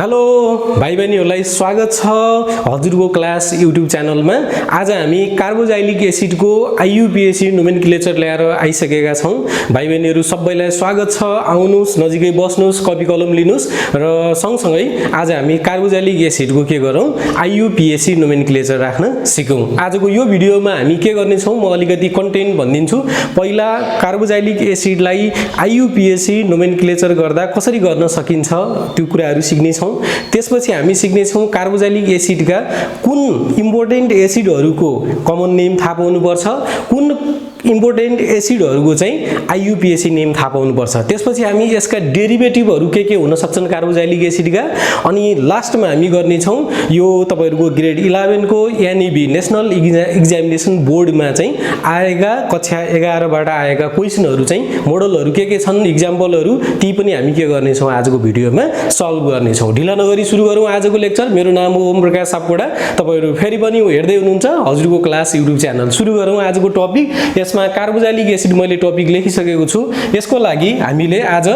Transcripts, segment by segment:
Hello भाइ बहिनीहरुलाई स्वागत छ हजुरको क्लास युट्युब च्यानलमा। आज हामी कार्बोजाइलिक एसिडको आईयुपीएसी नोमेनक्लेचर ल्याएर आइसकेका छौं। भाइ बहिनीहरु सबैलाई स्वागत छ। आउनुस्, नजिकै बस्नुस्, कपी कलम लिनुस् र सँगसँगै आज हामी कार्बोजाइलिक एसिडको के गरौँ, आईयुपीएसी नोमेनक्लेचर राख्न सिकौं। आजको यो भिडियोमा हामी के गर्ने छौं, म अलिकति कन्टेन्ट भनिदिन्छु। पहिला कार्बोजाइलिक एसिडलाई आईयुपीएसी नोमेनक्लेचर गर्दा कसरी गर्न सकिन्छ त्यो कुराहरु सिक्ने छौं। त्यसपछि हामी सिक्ने छौं कार्बोजाइलिक एसिडका कुन इम्पोर्टेन्ट एसिडहरुको कमन नेम थाहा पाउनु पर्छ, कुन इम्पोर्टेन्ट एसिडहरुको चाहिँ आईयुपीएसी नेम थाहा पाउनु पर्छ। त्यसपछि हामी यसका डेरिभेटिभहरु के हुन सक्छन् कार्बोजाइलिक एसिडका। अनि लास्टमा हामी गर्ने छौं यो तपाईहरुको ग्रेड 11 को एनईबी नेशनल एक्जामिनेसन बोर्डमा चाहिँ आएका कक्षा 11 बाट आएका क्वेशनहरु चाहिँ मोडलहरु के छन्, एक्जाम्पलहरु ती पनि हामी के गर्ने छौं आजको भिडियोमा सल्भ गर्ने छौं। ढिला नगरी सुरु गरौँ आजको लेक्चर। मेरो नाम हो ओम प्रकाश सापकोटा। तपाईहरु फेरि पनि हेर्दै हुनुहुन्छ हजुरको क्लास युट्युब च्यानल। सुरु गरौँ आजको टपिक। यसमा कार्बोजाइलिक एसिड मैले टपिक लेखिसकेको छु। यसको लागि हामीले आज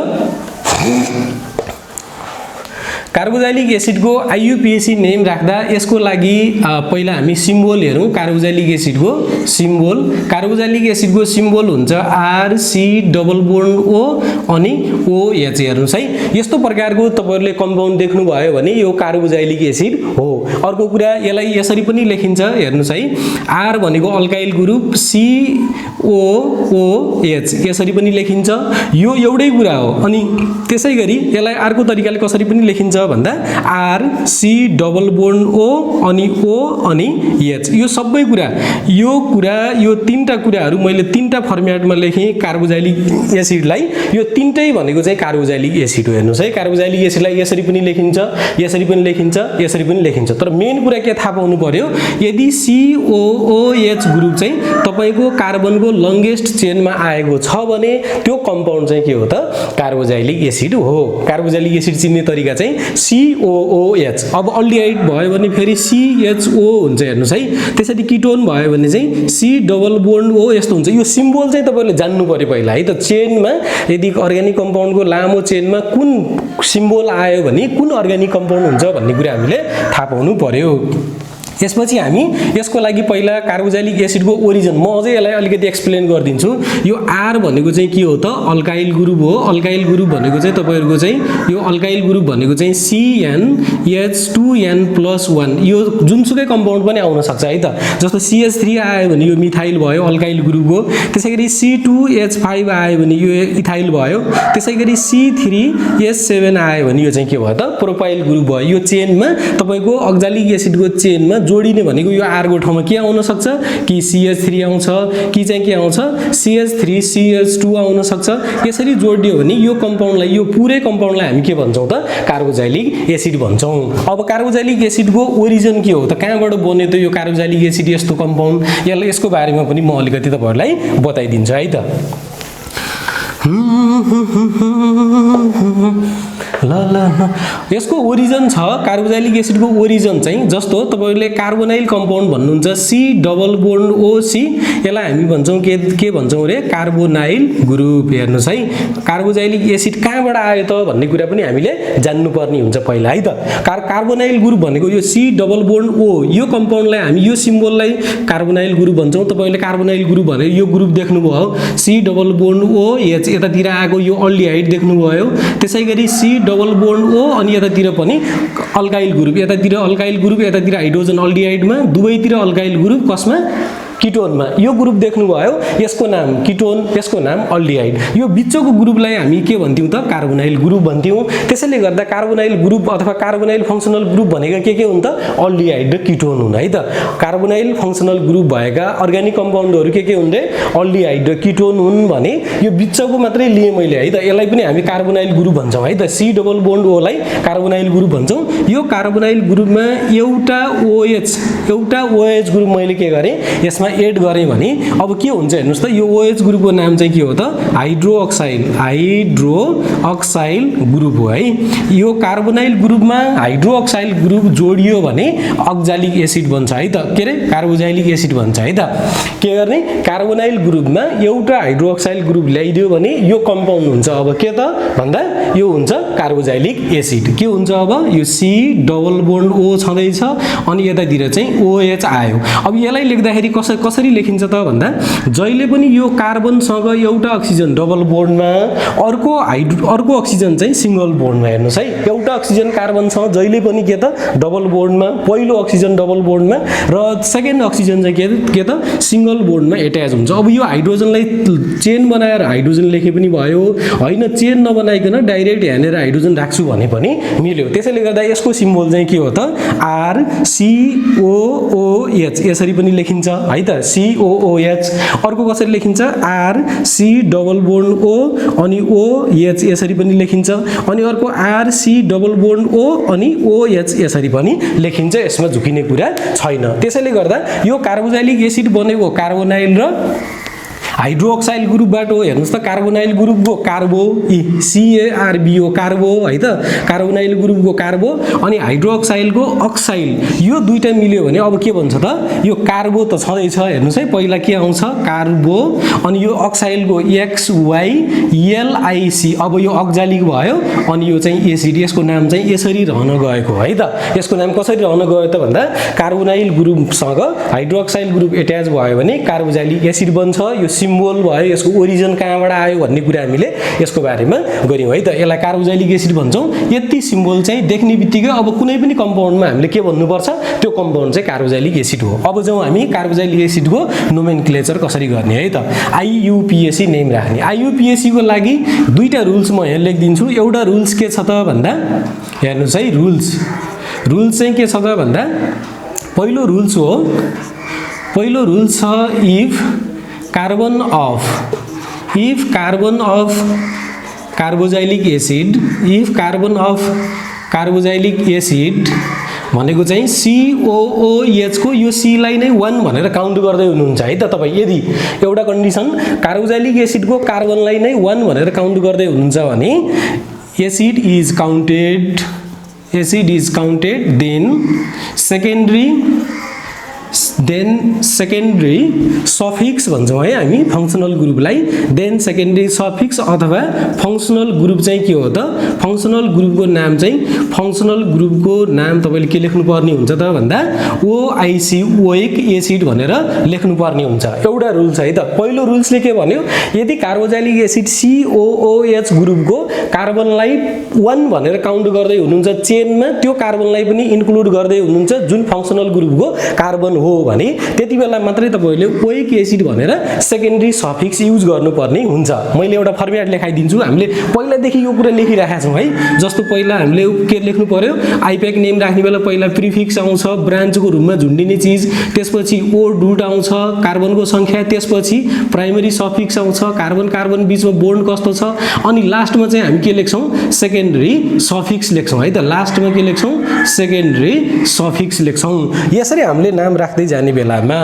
कार्बोजाइलिक एसिडको आईयुपीएसी नेम राख्दा यसको लागि पहिला हामी सिम्बल हेरौं। कार्बोजाइलिक एसिडको सिम्बल, कार्बोजाइलिक एसिडको सिम्बल हुन्छ RC डबल बोन्ड O अनि OH। हेर्नुस् है, यस्तो प्रकारको तपाईहरुले कम्पाउन्ड देख्नु भयो भने यो कार्बोजाइलिक एसिड हो। अर्को कुरा यसलाई यसरी पनि लेखिन्छ। हेर्नुस् है, R भनेको अल्काइल ग्रुप, COOH यसरी पनि लेखिन्छ। यो एउटै कुरा हो। अनि त्यसैगरी यसलाई अर्को तरिकाले कसरी पनि लेखिन्छ भन्दा RC डबल बोन्ड O अनि O अनि H। यो सबै कुरा यो तीनटा कुराहरु मैले तीनटा फर्म्याटमा लेखे कार्बोजाइलिक एसिडलाई। यो तीनटै भनेको चाहिँ कार्बोजाइलिक एसिड हो। हेर्नुस् है, कार्बोजाइलिक एसिडलाई यसरी पनि लेखिन्छ, यसरी पनि लेखिन्छ, यसरी पनि लेखिन्छ। तर मेन कुरा के थाहा पाउनु पर्यो, यदि COOH ग्रुप चाहिँ तपाईको कार्बनको लंगेस्ट चेनमा आएको छ भने त्यो कम्पाउन्ड चाहिँ के हो त, कार्बोजाइलिक एसिड हो। कार्बोजाइलिक एसिड चिन्ने तरिका चाहिँ COOH। अब अल्डिहाइड भयो भने फेरि CHO हुन्छ। हेर्नुस् है, त्यसरी किटोन भयो भने चाहिँ C डबल बोन्ड O यस्तो हुन्छ। यो सिम्बल चाहिँ तपाईले जान्नु पर्यो पहिला है त। चेनमा यदि अर्ग्यानिक कम्पाउन्डको लामो चेनमा कुन सिम्बल आयो भने कुन अर्ग्यानिक कम्पाउन्ड हुन्छ भन्ने कुरा हामीले थाहा पाउनु पर्यो। यसपछि हामी यसको लागि पहिला कार्बोजाइलिक एसिडको ओरिजिन म अझै यसलाई अलिकति एक्सप्लेन गरिदिन्छु। यो R भनेको चाहिँ के हो त, अल्काइल ग्रुप हो। अल्काइल ग्रुप भनेको चाहिँ तपाईहरुको चाहिँ यो अल्काइल ग्रुप भनेको चाहिँ CnH2n+1। यो जुनसुकै कम्पाउन्ड पनि आउन सक्छ है त। जस्तो CH3 आयो भने यो मिथाइल भयो, अल्काइल ग्रुप हो। त्यसैगरी C2H5 आयो भने यो इथाइल भयो। त्यसैगरी C3H7 आयो भने यो चाहिँ के भयो त, प्रोपाइल ग्रुप भयो। यो चेनमा तपाईको अक्जालिक एसिडको चेनमा जोडिने भनेको यो R को ठाउँमा के आउन सक्छ, कि CH3 आउँछ, कि चाहिँ के आउँछ CH3 CH2 आउन सक्छ। यसरी जोडियो भने यो कम्पाउन्डलाई, यो पुरै कम्पाउन्डलाई हामी के भन्छौं त, कार्बोजाइलिक एसिड भन्छौं। अब कार्बोजाइलिक एसिडको ओरिजिन के हो त, कहाँबाट बन्यो त यो कार्बोजाइलिक एसिड यस्तो कम्पाउन्ड, यसको बारेमा पनि म अलिकति तपाईहरुलाई बताइदिन्छु है त। यसको ओरिजिन छ, कार्बोजाइलिक एसिडको ओरिजिन चाहिँ जस्तो तपाईहरुले कार्बोनाइल कम्पाउन्ड भन्नुहुन्छ C डबल बोन्ड OC, यसलाई हामी भन्छौं के भन्छौं रे, कार्बोनाइल ग्रुप। हेर्नुस् है, कार्बोजाइलिक एसिड कहाँबाट आयो त भन्ने कुरा पनि हामीले जान्नु पर्ने हुन्छ पहिला है त। कार्बोनाइल ग्रुप भनेको यो C डबल बोन्ड O, यो कम्पाउन्डलाई हामी यो सिम्बललाई कार्बोनाइल ग्रुप भन्छौं। तपाईले कार्बोनाइल ग्रुप भने यो ग्रुप देख्नुभयो, C डबल बोन्ड OH यतातिर आएको यो अल्डिहाइड देख्नुभयो। त्यसैगरी C डबल बोन्ड O अनि यतातिर पनि अल्काइल ग्रुप, यतातिर अल्काइल ग्रुप, यतातिर हाइड्रोजन अल्डिहाइडमा, दुवैतिर अल्काइल ग्रुप, कसमा, किटोनमा। यो ग्रुप देख्नुभयो, यसको नाम किटोन, यसको नाम अल्डिहाइड। यो बिचको ग्रुपलाई हामी के भन्थ्यौं त, कार्बोनाइल ग्रुप भन्थ्यौं। त्यसैले गर्दा कार्बोनाइल ग्रुप अथवा कार्बोनाइल फंक्शनल ग्रुप भनेको के हुन् त, अल्डिहाइड र किटोन हुन् है त। कार्बोनाइल फंक्शनल ग्रुप भएका अर्ग्यानिक कम्पाउन्डहरु के हुन् रे, अल्डिहाइड र किटोन हुन् भने यो बिचको मात्रै लिए मैले है त। यसलाई पनि हामी कार्बोनाइल ग्रुप भन्छौं है त। C डबल बोन्ड O लाई कार्बोनाइल ग्रुप भन्छौं। यो कार्बोनाइल ग्रुपमा एउटा OH ग्रुप मैले के गरे, यसमा एड गरे भने अब के हुन्छ हेर्नुस् त, यो OH ग्रुपको नाम चाहिँ के हो त, हाइड्रोक्साइल ग्रुप हो है। यो कार्बोनाइल ग्रुपमा हाइड्रोक्साइल ग्रुप जोडियो भने अक्जालिक एसिड बन्छ है त। के रे, कार्बोजाइलिक एसिड बन्छ है त। के गर्ने, कार्बोनाइल ग्रुपमा एउटा हाइड्रोक्साइल ग्रुप ल्याइदियो भने यो कम्पाउन्ड हुन्छ। अब के त भन्दा यो हुन्छ कार्बोजाइलिक एसिड। के हुन्छ अब यो C डबल बोन्ड O छँदैछ अनि यतातिर चाहिँ OH आयो। अब यसलाई लेख्दाखेरि कसरी लेखिन्छ त भन्दा जहिले पनि यो कार्बनसँग एउटा अक्सिजन डबल बोन्डमा अर्को अक्सिजन चाहिँ सिंगल बोन्डमा हेर्नुस् है। एउटा अक्सिजन कार्बनसँग जहिले पनि के त डबल बोन्डमा, पहिलो अक्सिजन डबल बोन्डमा र सेकेन्ड अक्सिजन चाहिँ के त सिंगल बोन्डमा एट्याच हुन्छ। अब यो हाइड्रोजनलाई चेन बनाएर हाइड्रोजन लेखे पनि भयो, हैन चेन नबनाइकन डाइरेक्ट यहाँनिर हाइड्रोजन राख्छु भने पनि मिल्यो। त्यसैले गर्दा यसको सिम्बल चाहिँ के हो त RCOOH यसरी पनि लेखिन्छ है त COOH। अर्को कसरी लेखिन्छ RC डबल बोन्ड O अनि OH यसरी पनि लेखिन्छ अनि अर्को RC डबल बोन्ड O अनि OH यसरी पनि लेखिन्छ। यसमा झुकिने कुरा छैन। त्यसैले गर्दा यो कार्बोजाइलिक एसिड बनेको कार्बोनाइल र हाइड्रोक्साइल ग्रुपबाट हो। हेर्नुस् त कार्बोनाइल ग्रुपको कार्बो CARBO कार्बो है त कार्बोनाइल ग्रुपको कार्बो अनि हाइड्रोक्साइलको अक्साइल यो दुईटा मिल्यो भने अब के भन्छ त यो कार्बो त छँदैछ। हेर्नुस् है पहिला के आउँछ कार्बो अनि यो अक्साइलको XYLIC अब यो अक्जालिक भयो अनि यो चाहिँ एसिड। यसको नाम चाहिँ यसरी रहन गएको है त। यसको नाम कसरी रहन गयो त भन्दा कार्बोनाइल ग्रुपसँग हाइड्रोक्साइल ग्रुप एट्याच भयो भने कार्बोजाइलिक एसिड बन्छ। यो सिम्बल भयो, यसको ओरिजिन कहाँबाट आयो भन्ने कुरा हामीले यसको बारेमा गर्यौं है त। यसलाई कार्बोजाइलिक एसिड भन्छौं। यति सिम्बल चाहिँ देख्ने बित्तिकै अब कुनै पनि कम्पाउन्डमा हामीले के भन्नुपर्छ त्यो कम्पाउन्ड चाहिँ कार्बोजाइलिक एसिड हो। अब जाउँ हामी कार्बोजाइलिक एसिडको नोमेनक्लेचर कसरी गर्ने है त। IUPAC नेम राख्ने। IUPAC को लागि दुईटा रुल्स म यहाँ लेखिदिन्छु। एउटा रुल्स के छ त भन्दा हेर्नुस् है रुल्स चाहिँ के छ त भन्दा पहिलो रुल्स छ if carbon of carboxylic acid भनेको चाहिँ COOH को यो C लाई नै 1 भनेर काउन्ट गर्दै हुनुहुन्छ है त तपाईँ। यदि एउटा कन्डिसन कार्बोजाइलिक एसिडको कार्बनलाई नै 1 भनेर काउन्ट गर्दै हुनुहुन्छ भने acid is counted then secondary suffix भन्छौँ है हामी फङ्सनल ग्रुपलाई। देन सेकेन्डरी सफिक्स अथवा फङ्सनल ग्रुप चाहिँ के हो त फङ्सनल ग्रुपको नाम तपाईँले के लेख्नु पर्ने हुन्छ त भन्दा OIC ओइक एसिड भनेर लेख्नु पर्ने हुन्छ। एउटा रुल्स है त। पहिलो रुल्सले के भन्यो यदि कार्बोजाइलिक एसिड COOH ग्रुपको कार्बनलाई 1 भनेर काउन्ट गर्दै हुनुहुन्छ चेनमा त्यो कार्बनलाई पनि इन्क्लुड गर्दै हुनुहुन्छ जुन फङ्सनल ग्रुपको कार्बन हो भने त्यति बेला मात्रै तपाईले ओइक एसिड भनेर सेकेन्डरी सफिक्स युज गर्नुपर्ने हुन्छ। मैले एउटा फर्म्याट लेखाइदिन्छु। हामीले पहिलादेखि यो कुरा लेखिराखेका छौँ है। जस्तो पहिला हामीले के लेख्नु पर्यो आइप्याक नेम राख्ने बेला पहिला प्रिफिक्स आउँछ ब्रान्चको रूपमा झुन्डिने चीज, त्यसपछि ओ डुट आउँछ कार्बनको संख्या, त्यसपछि प्राइमरी सफिक्स आउँछ कार्बन बीचमा बोन्ड कस्तो छ अनि लास्टमा चाहिँ हामी के लेख्छौँ सेकेन्डरी सफिक्स लेख्छौँ है त। लास्टमा के लेख्छौँ सेकेन्डरी सफिक्स लेख्छौँ। यसरी हामीले नाम राख्दै जाने बेलामा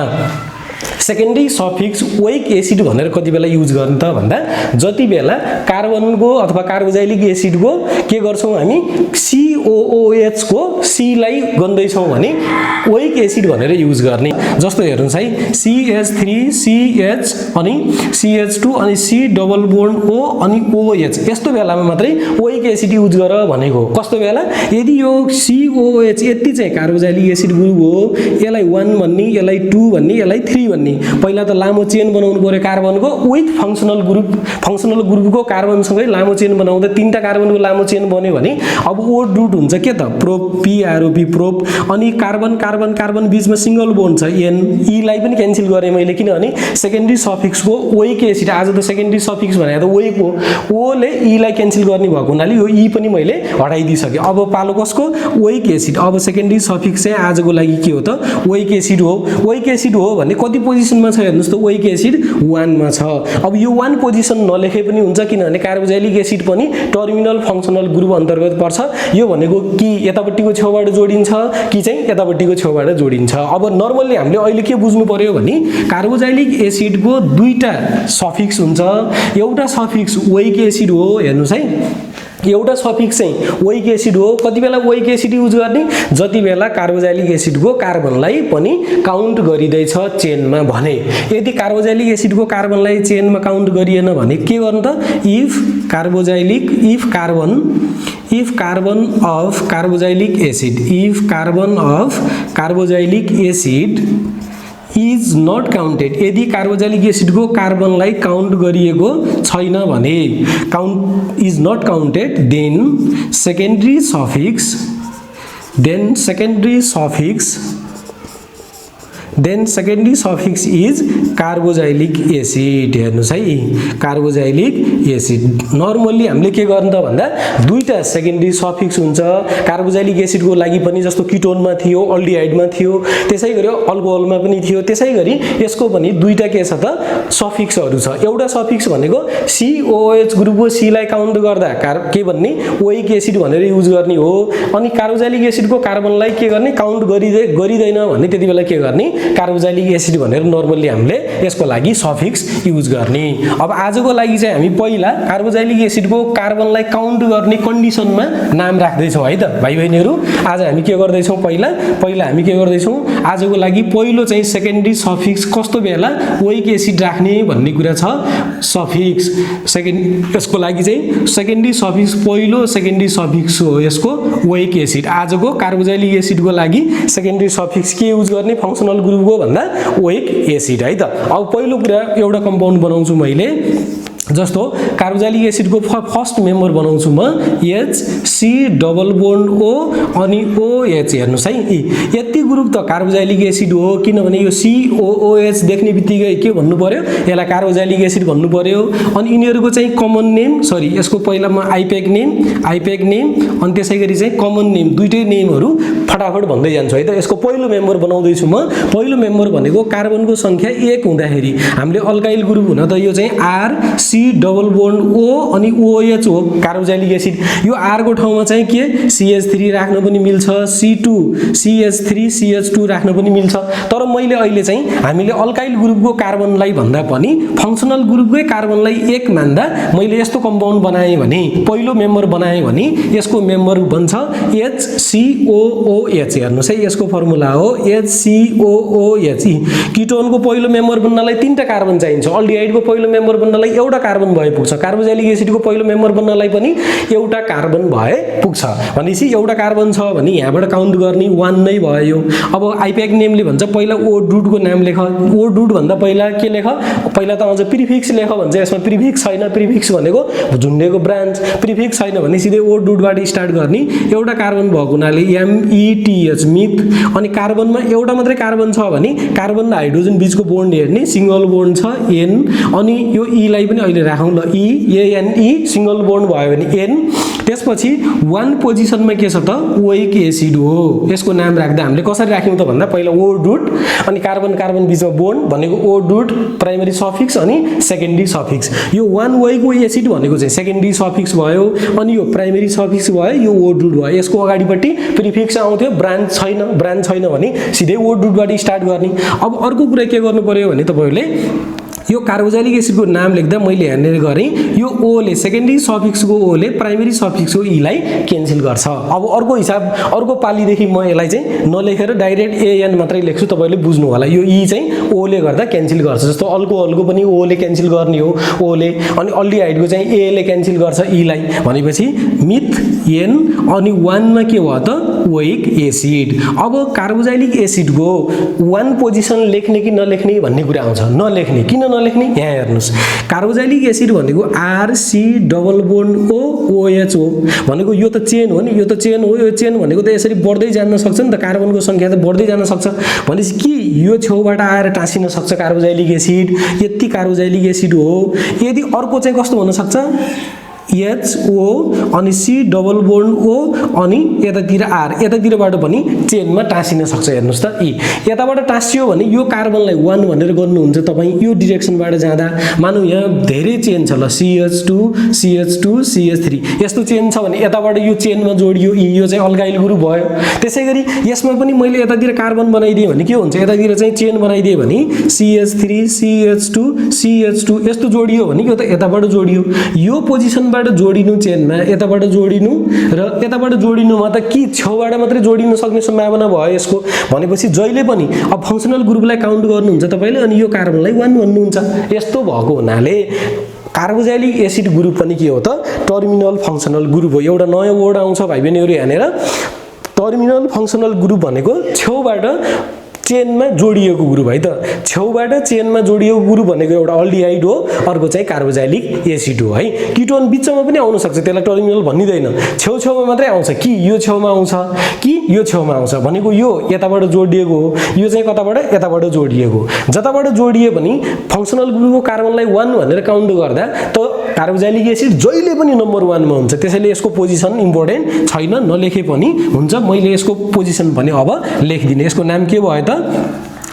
सेकेन्डरी सफिक्स ओइक एसिड भनेर कति बेला युज गर्ने त भन्दा जति बेला कार्बनको अथवा कार्बोजाइलिक एसिडको के गर्छौँ हामी COOH को C लाई गन्दैछौँ भने ओइक एसिड भनेर युज गर्ने। जस्तो हेर्नुस् है CH3CH अनि CH2 अनि C डबल बोन्ड O अनि OH यस्तो बेलामा मात्रै ओइक एसिड युज गर भनेको। कस्तो बेला यदि यो COOH यति चाहिँ कार्बोजाइलिक एसिड ग्रुप हो यसलाई 1 भन्ने यसलाई 2 भन्ने यसलाई 3 भन्ने पहिला त लामो चेन बनाउनु पर्यो कार्बनको विथ फङ्सनल ग्रुपको कार्बनसँगै लामो चेन बनाउँदा तीनटा कार्बनको लामो चेन बन्यो भने अब ओ डुट हुन्छ के त प्रोप PROP प्रोप अनि कार्बन बीचमा सिंगल बोन्ड छ N E लाई पनि क्यान्सल गरे मैले किनभने सेकेन्डरी सफिक्सको ओइक एसिड आज त सेकेन्डरी सफिक्स भने त ओइक हो O ले E लाई क्यान्सल गर्ने भएको हुनाले यो E पनि मैले हटाइदिसके। अब पालो कसको ओइक एसिड। अब सेकेन्डरी सफिक्स चाहिँ आजको लागि के हो त ओइक एसिड हो। ओइक एसिड हो भने कति पोजिसनमा छ हेर्नुस् त ओइक एसिड 1 मा छ। अब यो 1 पोजिसन नलेखे पनि हुन्छ किनभने कार्बोजाइलिक एसिड पनि टर्मिनल फङ्सनल ग्रुप अन्तर्गत पर्छ। यो भनेको कि यतापट्टिको छेउबाट जोडिन्छ कि चाहिँ यतापट्टिको छेउबाट जोडिन्छ। अब नर्मल्ली हामीले अहिले के बुझ्नु पर्यो भने कार्बोजाइलिक एसिडको दुईटा सफिक्स हुन्छ। एउटा सफिक्स ओइक एसिड हो हेर्नुस् है एउटा सफिक्स चाहिँ ओइक एसिड हो। कति बेला ओइक एसिड युज गर्ने? जति बेला कार्बोजाइलिक एसिडको कार्बनलाई पनि काउन्ट गरिँदैछ चेनमा भने। यदि कार्बोजाइलिक एसिडको कार्बनलाई चेनमा काउन्ट गरिएन भने के गर्नु त? If carbon of carboxylic acid is not counted, यदि कार्बोजाइलिक एसिडको कार्बनलाई काउन्ट गरिएको छैन भने, count is not counted, then secondary suffix is carboxylic acid. हेर्नुस् है, कार्बोजाइलिक एसिड नर्मल्ली हामीले के गर्नु त भन्दा दुईटा सेकेन्डरी सफिक्स हुन्छ। कार्बोजाइलिक एसिडको लागि पनि जस्तो किटोनमा थियो, अल्डिहाइडमा थियो, त्यसैगरी अल्कोहलमा पनि थियो, त्यसैगरी यसको पनि दुईटा के छ त सफिक्सहरू छ। एउटा सफिक्स भनेको COOH ग्रुपको C लाई काउन्ट गर्दा के भन्ने? ओइक एसिड भनेर युज गर्ने हो। अनि कार्बोजाइलिक एसिडको कार्बनलाई के गर्ने? काउन्ट गरिँदैन भने त्यति बेला के गर्ने? कार्बोजाइलिक एसिड भनेर नर्मल्ली हामीले यसको लागि सफिक्स युज गर्ने। अब आजको लागि चाहिँ हामी पहिला कार्बोजाइलिक एसिडको कार्बनलाई काउन्ट गर्ने कन्डिसनमा नाम राख्दैछौँ है त भाइ बहिनीहरू। आज हामी के गर्दैछौँ? पहिला हामी के गर्दैछौँ? आजको लागि पहिलो चाहिँ सेकेन्डरी सफिक्स कस्तो बेला ओइक एसिड राख्ने भन्ने कुरा छ। सफिक्स यसको लागि चाहिँ सेकेन्डरी सफिक्स पहिलो सेकेन्डरी सफिक्स हो यसको ओइक एसिड। आजको कार्बोजाइलिक एसिडको लागि सेकेन्डरी सफिक्स के युज गर्ने? फङ्सनल ग्रुपको भन्दा ओइक एसिड है त। अब पहिलो कुरा एउटा कम्पाउन्ड बनाउँछु मैले, जस्तो कार्बोजाइलिक एसिडको फर्स्ट मेम्बर बनाउँछु म HC डबल बोन्ड O अनि OH। हेर्नुस् है, यति ग्रुप त कार्बोजाइलिक एसिड हो, किनभने यो COOH देख्ने बित्तिकै के भन्नु पर्यो? यसलाई कार्बोजाइलिक एसिड भन्नु पर्यो। अनि यिनीहरूको चाहिँ कमन नेम, सरी यसको पहिला म आइपेक नेम अनि त्यसै गरी चाहिँ कमन नेम, दुईटै नेमहरू फटाफट भन्दै जान्छु है त। यसको पहिलो मेम्बर बनाउँदैछु म। पहिलो मेम्बर भनेको कार्बनको संख्या 1 हुँदाखेरि हामीले अल्काइल ग्रुप हुन त यो चाहिँ RC डबल बोन्ड O अनि OH हो कार्बोजाइलिक एसिड। यो R को ठाउँमा चाहिँ के? CH3 राख्न पनि मिल्छ, C2 CH3 CH2 राख्न पनि मिल्छ। तर मैले अहिले चाहिँ हामीले अल्काइल ग्रुपको कार्बनलाई भन्दा पनि फङ्सनल ग्रुपकै कार्बनलाई 1 मान्दा मैले यस्तो कम्पाउन्ड बनाएँ भने, पहिलो मेम्बर बनाएँ भने यसको मेम्बर बन्छ HCOOH। हेर्नुस् है, यसको फर्मुला हो HCOOH। किटोनको पहिलो मेम्बर बन्नलाई 3टा कार्बन चाहिन्छ, अल्डिहाइडको पहिलो मेम्बर बन्नलाई एउटा कार्बन भए पुग्छ, कार्बोजाइलिक एसिडको पहिलो मेम्बर बन्नलाई पनि एउटा कार्बन भए पुग्छ। भनेपछि एउटा कार्बन छ भने यहाँबाट काउन्ट गर्ने 1 नै भयो। अब आइपेक नेमले भन्छ पहिला O डुटको नाम लेख। O डुट भन्दा पहिला के लेख? पहिला त अझ प्रिफिक्स लेख भन्छ। यसमा प्रिफिक्स छैन, प्रिफिक्स भनेको झुन्डेको ब्रान्च, प्रिफिक्स छैन भने सिधै O डुटबाट स्टार्ट गर्ने। एउटा कार्बन भएको हुनाले METH मिथ। अनि कार्बनमा एउटा मात्रै कार्बन छ भने कार्बन र हाइड्रोजन बीचको बोन्ड हेर्ने, सिंगल बोन्ड छ N। अनि यो E लाई पनि अहिले राखौँ ल, ANE सिंगल बोन्ड भयो भने N। त्यसपछि 1 पोजिसनमा के छ त? ओइक एसिड हो। यसको नाम राख्दा हामीले कसरी राख्यौँ त भन्दा पहिला O डुट अनि कार्बन कार्बन बीचमा बोन्ड भनेको O डुट प्राइमरी सफिक्स अनि सेकेन्डरी सफिक्स। यो 1 ओइक एसिड भनेको चाहिँ सेकेन्डरी सफिक्स भयो अनि यो प्राइमरी सफिक्स भयो, यो O डुट भयो। यसको अगाडिपट्टि प्रिफिक्स आउँथ्यो, ब्रान्च छैन भने सिधै O डुटबाट स्टार्ट गर्ने। अब अर्को कुरा के गर्नु पर्यो भने तपाईहरुले यो कार्बोजाइलिक एसिडको नाम लेख्दा मैले हेर्ने गरेँ, यो O ले सेकेन्डरी सफिक्सको O ले प्राइमरी सफिक्सको E लाई क्यान्सल गर्छ। अब अर्को हिसाब, अर्को पालीदेखि म यसलाई चाहिँ नलेखेर डाइरेक्ट AN मात्रै लेख्छु, तपाईहरुले बुझ्नु होला। यो E चाहिँ O ले गर्दा क्यान्सल गर्छ। जस्तो अल्कोहलको पनि O ले क्यान्सल गर्ने हो, O ले। अनि अल्डिहाइडको चाहिँ A ले क्यान्सल गर्छ E लाई। भनेपछि मिथ N अनि 1 मा के भयो त? Oic acid. अब कार्बोजाइलिक एसिडको 1 पोजिसन लेख्ने कि नलेख्ने भन्ने कुरा आउँछ। नलेख्ने। किन नलेख्ने? यहाँ हेर्नुस्, कार्बोजाइलिक एसिड भनेको RC double bond O OH हो भनेको यो त चेन हो नि, यो त चेन हो। यो चेन भनेको त यसरी बढ्दै जान सक्छ नि त, कार्बनको संख्या त बढ्दै जान सक्छ। भनेपछि के यो छेउबाट आएर टाँसिन सक्छ कार्बोजाइलिक एसिड? यति कार्बोजाइलिक एसिड हो। यदि अर्को चाहिँ कस्तो हुन सक्छ? HO अनि C डबल बोन्ड O अनि यतातिर R, यतातिरबाट पनि चेनमा टाँसिन सक्छ। हेर्नुस् त, E यताबाट टाँसियो भने यो कार्बनलाई 1 भनेर गर्नुहुन्छ तपाई यो डाइरेक्सनबाट जाँदा। मानौ यहाँ धेरै चेन छ ल, CH2 CH2 CH3 यस्तो चेन छ भने यताबाट यो चेनमा जोडियो E, यो चाहिँ अल्काइल ग्रुप भयो। त्यसैगरी यसमा पनि मैले यतातिर कार्बन बनाइदिए भने के हुन्छ? यतातिर चाहिँ चेन बनाइदिए भने CH3 CH2 CH2 यस्तो जोडियो भने यो त यताबाट जोडियो। यो पोजिसन किसिमबाट जोडिनु चेनमा, यताबाट जोडिनु र यताबाट जोडिनुमा त कि छेउबाट मात्रै जोडिन सक्ने सम्भावना भयो यसको। भनेपछि जहिले पनि अब फङ्सनल ग्रुपलाई काउन्ट गर्नुहुन्छ तपाईले अनि यो कार्बनलाई 1 भन्नुहुन्छ। यस्तो भएको हुनाले कार्बोक्सिलिक एसिड ग्रुप पनि के हो त टर्मिनल फङ्सनल ग्रुप हो। एउटा नयाँ वर्ड आउँछ भाइ बहिनीहरु यहाँनेर, टर्मिनल फङ्सनल ग्रुप भनेको छेउबाट चेनमा जोडिएको ग्रुप है त। छेउबाट चेनमा जोडिएको ग्रुप भनेको एउटा अल्डिहाइड हो, अर्को चाहिँ कार्बोक्सिलिक एसिड हो है। किटोन बिचमा पनि आउन सक्छ, त्यसलाई टर्मिनल भन्निदैन। छेउछेउमा मात्रै आउँछ कि यो छेउमा आउँछ कि यो छेउमा आउँछ भनेको यो यताबाट जोडिएको हो, यो चाहिँ कताबाट यताबाट जोडिएको। जताबाट जोडिए पनि फङ्सनल ग्रुपको कार्बनलाई 1 भनेर काउन्ट गर्दा त कार्बोक्सिलिक एसिड जहिले पनि नम्बर 1 मा हुन्छ। त्यसैले यसको पोजिसन इम्पोर्टेन्ट छैन, नलेखे पनि हुन्छ। मैले यसको पोजिसन भने अब लेखिदिने। यसको नाम के भयो त?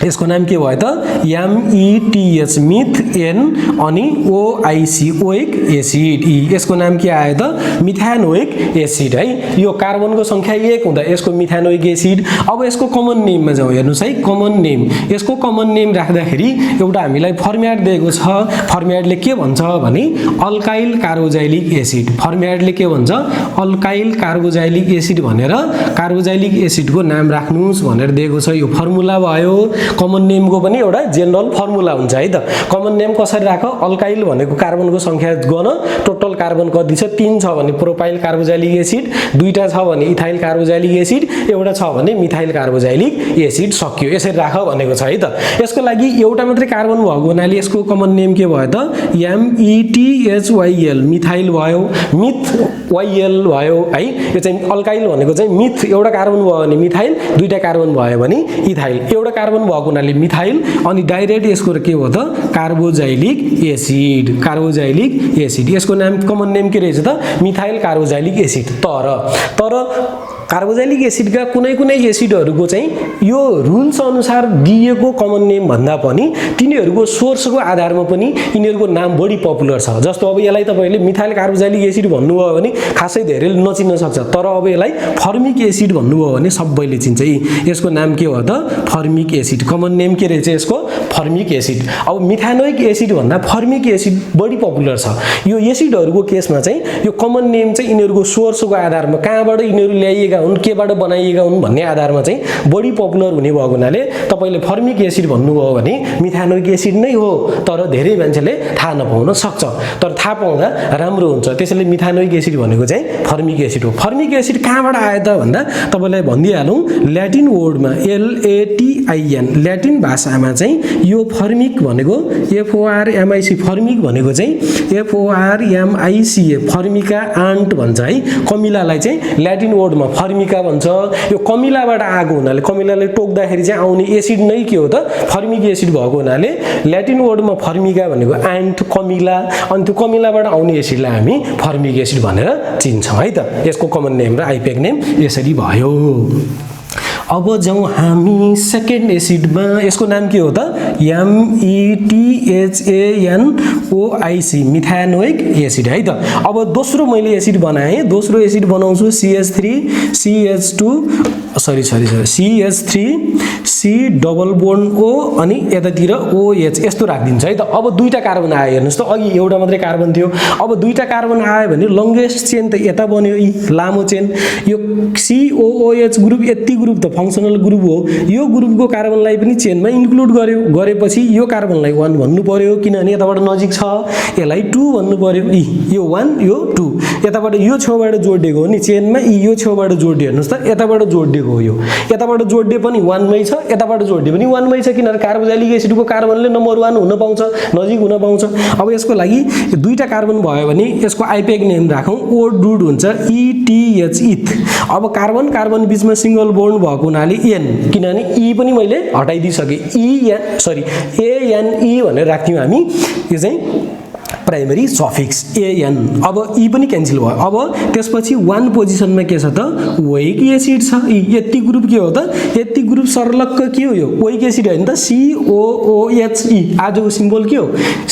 यसको नाम के भयो त METH मिथ एन अनि OIC ओइक एसिड ई। यसको नाम के आयो त मिथानोइक एसिड है। यो कार्बनको संख्या 1 हुँदा यसको मिथानोइक एसिड। अब यसको कमन नेममा जाउँ, हेर्नुस् है कमन नेम। यसको कमन नेम राख्दाखेरि एउटा हामीलाई फर्म्याट दिएको छ। फर्म्याटले के भन्छ भने अल्काइल कार्बोक्सिलिक एसिड। फर्म्याटले के भन्छ अल्काइल कार्बोक्सिलिक एसिड भनेर कार्बोक्सिलिक एसिडको नाम राख्नुस् भनेर दिएको छ। यो फर्मुला भयो। कमन नेमको पनि एउटा जेनरल फर्मुला हुन्छ है त। कमन नेम कसरी राख? अल्काइल भनेको कार्बनको संख्या गण, टोटल कार्बन कति छ 3 छ भने प्रोपाइल कार्बोक्सिलिक एसिड, 2टा छ भने इथाइल कार्बोक्सिलिक एसिड, एउटा छ भने मिथाइल कार्बोक्सिलिक एसिड। सक्यो, यसरी राख भनेको छ है त। यसको लागि एउटा मात्रै कार्बन भएको हुनाले यसको कमन नेम के भयो त METHYL मिथाइल भयो, मिथ YL भयो है। यो चाहिँ अल्काइल भनेको चाहिँ मिथ एउटा कार्बन भयो भने मिथाइल, 2टा कार्बन भयो भने इथाइल, एउटा कार्बन भएको हुनाले मिथाइल अनि डाइरेक्ट यसको के हो त कार्बोक्सिलिक एसिड। कार्बोक्सिलिक एसिड यसको नाम कमन नेम के रहेछ त मिथाइल कार्बोक्सिलिक एसिड। तर कार्बोक्सिलिक एसिडका कुनै एसिडहरूको चाहिँ यो रुल्स अनुसार दिएको कमन नेम भन्दा पनि तिनीहरूको सोर्सको आधारमा पनि यिनीहरूको नाम बढी पपुलर छ। जस्तो अब यसलाई तपाईले मिथाइल कार्बोक्सिलिक एसिड भन्नुभयो भने खासै धेरैले नचिन्न सक्छ, तर अब यसलाई फर्मिक एसिड भन्नुभयो भने सबैले चिन्छ। यसको नाम के हो त फर्मिक एसिड। कमन नेम के रहेछ यसको फर्मिक एसिड। अब मिथानोइक एसिड भन्दा फर्मिक एसिड बढी पपुलर छ। यो एसिडहरूको केसमा चाहिँ यो कमन नेम चाहिँ यिनीहरूको सोर्सको आधारमा कहाँबाट यिनीहरू ल्याइएका हुन्, केबाट बनाइएका हुन् भन्ने आधारमा चाहिँ बढी पपुलर हुने भएको हुनाले तपाईले फर्मिक एसिड भन्नुभयो भने मिथानोइक एसिड नै हो, तर धेरै मान्छेले थाहा नपाउन सक्छ। तर थाहा पाउँदा राम्रो हुन्छ। त्यसैले मिथानोइक एसिड भनेको चाहिँ फर्मिक एसिड हो। फर्मिक एसिड कहाँबाट आयो त भन्दा तपाईलाई भनिदिइहालौँ, ल्याटिन वर्डमा LATIN ल्याटिन भाषामा चाहिँ यो फर्मिक भनेको FORMIC फर्मिक भनेको चाहिँ FORMICA फर्मिका आन्ट भन्छ है। कमिलालाई चाहिँ ल्याटिन वर्डमा फर्मिका भन्छ। यो कमिलाबाट आएको हुनाले कमिलाले टोक्दाखेरि चाहिँ आउने एसिड नै के हो त फर्मिक एसिड भएको हुनाले ल्याटिन वर्डमा फर्मिका भनेको आन्ट कमिला, अनि त्यो कमिलाबाट आउने एसिडलाई हामी फर्मिक एसिड भनेर चिन्छौँ है त। यसको कमन नेम र आइपेक नेम यसरी भयो। अब जाउँ हामी सेकेन्ड एसिडमा। यसको नाम के हो त METHANOIC मिथानोइक एसिड है त। अब दोस्रो मैले एसिड बनाएँ। दोस्रो एसिड बनाउँछु CH3 C double bond O अनि यतातिर OH यस्तो राखिदिन्छ है त। अब 2टा कार्बन आयो, हेर्नुस् त अघि एउटा मात्रै कार्बन थियो, अब 2टा कार्बन आयो भने लङ्गेस्ट चेन त यता बन्यो, लामो चेन। यो COOH ग्रुप यति ग्रुप त फङ्सनल ग्रुप हो। यो ग्रुपको कार्बनलाई पनि चेनमा इन्क्लुड गरेपछि यो कार्बनलाई 1 भन्नु पर्यो, किनभने यताबाट नजिक छ। यसलाई 2 भन्नु पर्यो। यो 1 यो 2 यताबाट यो छेउबाट जोडिएको हो नि चेनमा, यो छेउबाट जोडियो। हेर्नुस् त यताबाट जोडिएको हो, यो यताबाट जोडिए पनि 1 मै छ, यताबाट जोडिए पनि 1 मै छ, किनभने कार्बोक्सिलिक एसिडको कार्बनले नम्बर 1 हुन पाउँछ, नजिक हुन पाउँछ। अब यसको लागि 2टा कार्बन भयो भने यसको आइपेक नेम राखौँ O डुड हुन्छ ETH इथ। अब कार्बन बीचमा सिंगल बोन्ड भएको हुनाले N, किनभने E पनि मैले हटाइदिइसकेँ, ANE भनेर राख्थ्यौँ हामी। यो चाहिँ प्राइमरी सफिक्स AN। अब E पनि क्यान्सल भयो। अब त्यसपछि 1 पोजिसनमा के छ त ओइक एसिड छ। यति ग्रुप के हो त यति ग्रुप सर्लक्क के हो यो ओइक एसिड हैन त COOHE आजको सिम्बल के हो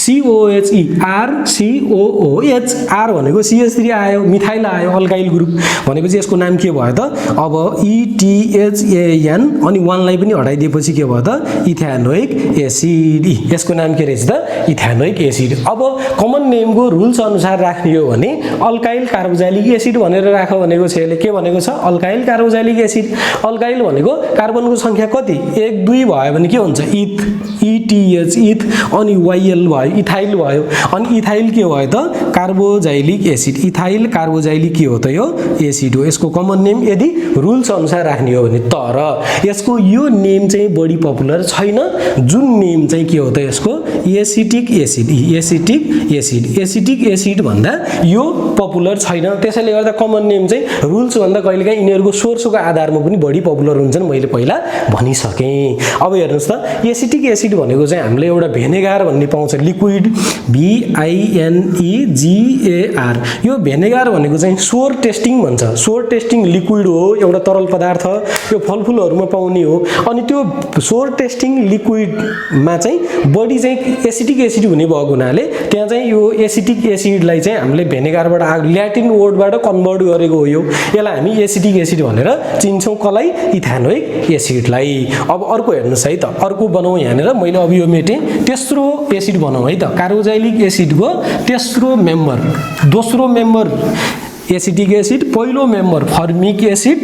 COOHE RCOOH R भनेको CH3 आयो मिथाइल आयो अल्काइल ग्रुप भनेपछि यसको नाम के भयो त अब ETHAN अनि 1 लाई पनि हटाइदिएपछि के भयो त इथानोइक एसिड यसको नाम के रहेछ त इथानोइक एसिड अब कमन नेमको रुल्स अनुसार राख्ने हो भने अल्काइल कार्बोक्सिलिक एसिड भनेर राख भनेको छ यसले के भनेको छ अल्काइल कार्बोक्सिलिक एसिड अल्काइल भनेको कार्बनको संख्या कति 1 2 भयो भने के हुन्छ ETH इथ अनि YL भयो इथाइल भयो अनि इथाइल के भयो त कार्बोक्सिलिक एसिड इथाइल कार्बोक्सिलिक के हो त यो एसिड हो यसको कमन नेम यदि रुल्स अनुसार राख्ने हो भने तर यसको यो नेम चाहिँ बढी पपुलर छैन जुन नेम चाहिँ के हो त यसको एसिटिक एसिड भन्दा यो पपुलर छैन त्यसैले गर्दा कमन नेम चाहिँ रुल्स भन्दा कहिलेकाहीँ यिनीहरुको सोर्सको आधारमा पनि बढी पपुलर हुन्छन् मैले पहिला भनिसके अब हेर्नुस् त एसिटिक एसिड भनेको चाहिँ हामीले एउटा भेनेगार भन्ने पाउँछ लिक्विड VINEGAR यो भेनेगार भनेको चाहिँ सोर टेस्टिङ भन्छ सोर टेस्टिङ लिक्विड हो एउटा तरल पदार्थ यो फलफुलहरुमा पाउने हो अनि त्यो सोर टेस्टिङ लिक्विडमा चाहिँ बढी चाहिँ एसिटिक एसिड हुने भएको हुनाले त्यहाँ चाहिँ यो एसिटिक एसिडलाई चाहिँ हामीले भेनेगारबाट ल्याटिन वर्डबाट कन्भर्ट गरेको हो यो यसलाई हामी एसिटिक एसिड भनेर चिन्छौं कलाई इथानोइक एसिडलाई अब अर्को हेर्नुस् है त अर्को बनाऊ यहाँनेर मैले अब यो मेटे तेस्रो एसिड बनाऊ है त कार्बोक्सिलिक एसिडको तेस्रो मेम्बर दोस्रो मेम्बर एसिटिक एसिड पहिलो मेम्बर फर्मिक एसिड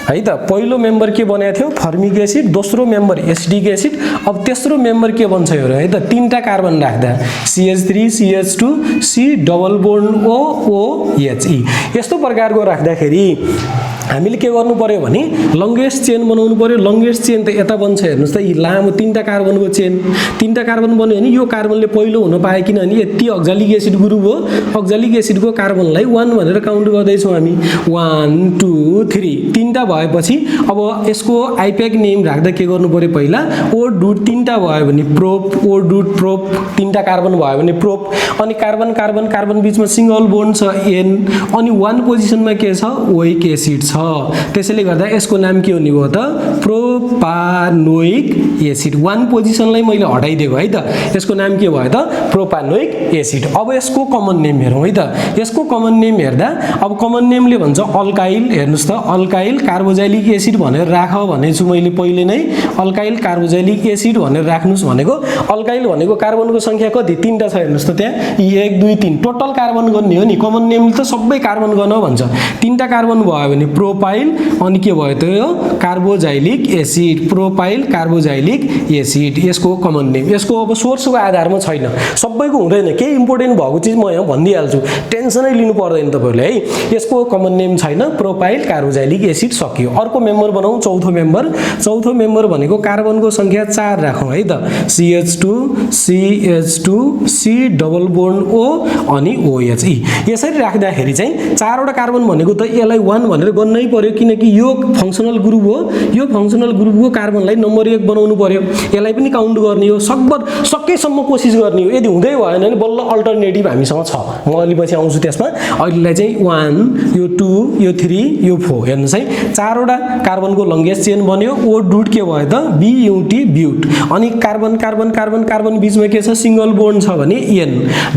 है त पहिलो मेम्बर के बनाएको थियो फर्मिक एसिड दोस्रो मेम्बर एसिटिक एसिड अब तेस्रो मेम्बर के बन्छ यो है त तीनटा कार्बन राख्दा CH3 CH2 C double bond OOHE यस्तो प्रकारको राख्दाखेरि हामीले के गर्नु पर्यो भने लंगेस्ट चेन बनाउनु पर्यो लंगेस्ट चेन त यता बन्छ हेर्नुस् त यी लामो तीनटा कार्बनको चेन तीनटा कार्बन बन्यो भने यो कार्बनले पहिलो हुन पाए किनभने यति अक्जालिक एसिड ग्रुप हो अक्जालिक एसिडको कार्बनलाई 1 भनेर काउन्ट गर्दै छौं हामी 1 2 3 तीनटा भएपछि अब यसको आइप्याक नेम राख्दा के गर्नु पर्यो पहिला ओ डुट तीनटा भयो भने प्रोप ओ डुट प्रोप तीनटा कार्बन भयो भने प्रोप अनि कार्बन कार्बन कार्बन बीचमा सिंगल बोन्ड छ N अनि 1 पोजिसनमा के छ ओइक एसिड छ त्यसैले गर्दा यसको नाम के हुने भयो त प्रोपानोइक एसिड 1 पोजिसनलाई मैले हटाइदिएको है त यसको नाम के भयो त प्रोपानोइक एसिड अब यसको कमन नेम हेरौं है त यसको कमन नेम हेर्दा अब कमन नेमले भन्छ अल्काइल हेर्नुस् त अल्काइल कार्बोक्सिलिक एसिड भनेर राख भनेछु मैले पहिले नै अल्काइल कार्बोक्सिलिक एसिड भनेर राख्नुस् भनेको अल्काइल भनेको कार्बनको संख्या कति तीनटा छ हेर्नुस् त त्यहाँ 1 2 3 टोटल कार्बन गर्ने हो नि कमन नेमले त सबै कार्बन गर्न भन्छ तीनटा कार्बन भयो भने प्रोपाइल अनि के भयो त यो carboxylic acid propyl carboxylic acid यसको कमन नेम यसको अब सोर्सको आधारमा छैन सबैको हुँदैन के इम्पोर्टेन्ट भएको चीज म यहाँ भनिदिहाल्छु टेन्सनै लिनु पर्दैन तपाईहरुले है यसको कमन नेम छैन प्रोपाइल कार्बोक्सिलिक एसिड सकियो अर्को मेम्बर बनाऊ चौथो मेम्बर भनेको कार्बनको संख्या 4 राखौं है त CH2 C double bond O अनि OHE यसरी राख्दाखेरि चाहिँ चारवटा कार्बन भनेको त यसलाई 1 भनेर गर्नै पर्यो किनकि यो फंक्शनल ग्रुप हो यो फंक्शनल ग्रुपको कार्बनलाई नम्बर 1 बनाउनु पर्यो यसलाई पनि काउन्ट गर्ने हो सकेसम्म कोसिस गर्ने हो यदि हुँदै भएन भने बल्ल अल्टरनेटिभ हामीसँग छ म अलि पछि आउँछु त्यसमा अहिलेलाई चाहिँ 1 यो 2 यो 3 यो 4 हेर्नुस् है चारवटा कार्बनको लंगेस्ट चेन बन्यो ओ डुट के भयो त BUT ब्यूट अनि कार्बन कार्बन कार्बन कार्बन बीचमा के छ सिंगल बोन्ड छ भने N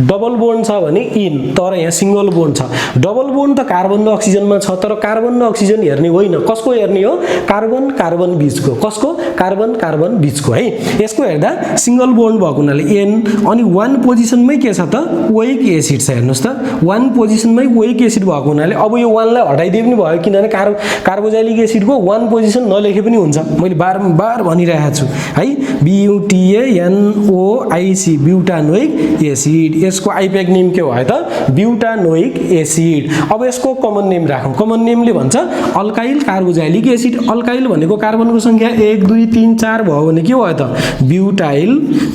डबल बोन्ड छ भने इन तर यहाँ सिंगल बोन्ड छ डबल बोन्ड त कार्बन र अक्सिजनमा छ तर कार्बन र अक्सिजन हेर्ने होइन कसको हेर्ने हो कार्बन कार्बन बीचको कसको कार्बन कार्बन बीचको है यसको हेर्दा सिंगल बोन्ड भएको हुनाले N अनि 1 पोजिसनमै के छ त ओइक एसिड छ हेर्नुस् त 1 पोजिसनमै ओइक एसिड भएको हुनाले अब यो 1 लाई हटाइदिए पनि भयो किनभने कार्बोक्सिलिक एसिडको 1 पोजिसन नलेखे पनि हुन्छ मैले बारम्बार भनिरहेको छु है BUTANOIC ब्युटानोइक एसिड यसको आइप्याक नेम के भयो त ब्युटानोइक एसिड अब यसको कमन नेम राखौं कमन नेमले भन्छ अल्काइल कार्बोक्सिलिक एसिड अल्काइल भनेको कार्बनको संख्या 1 2 3 4 भयो भने के भयो त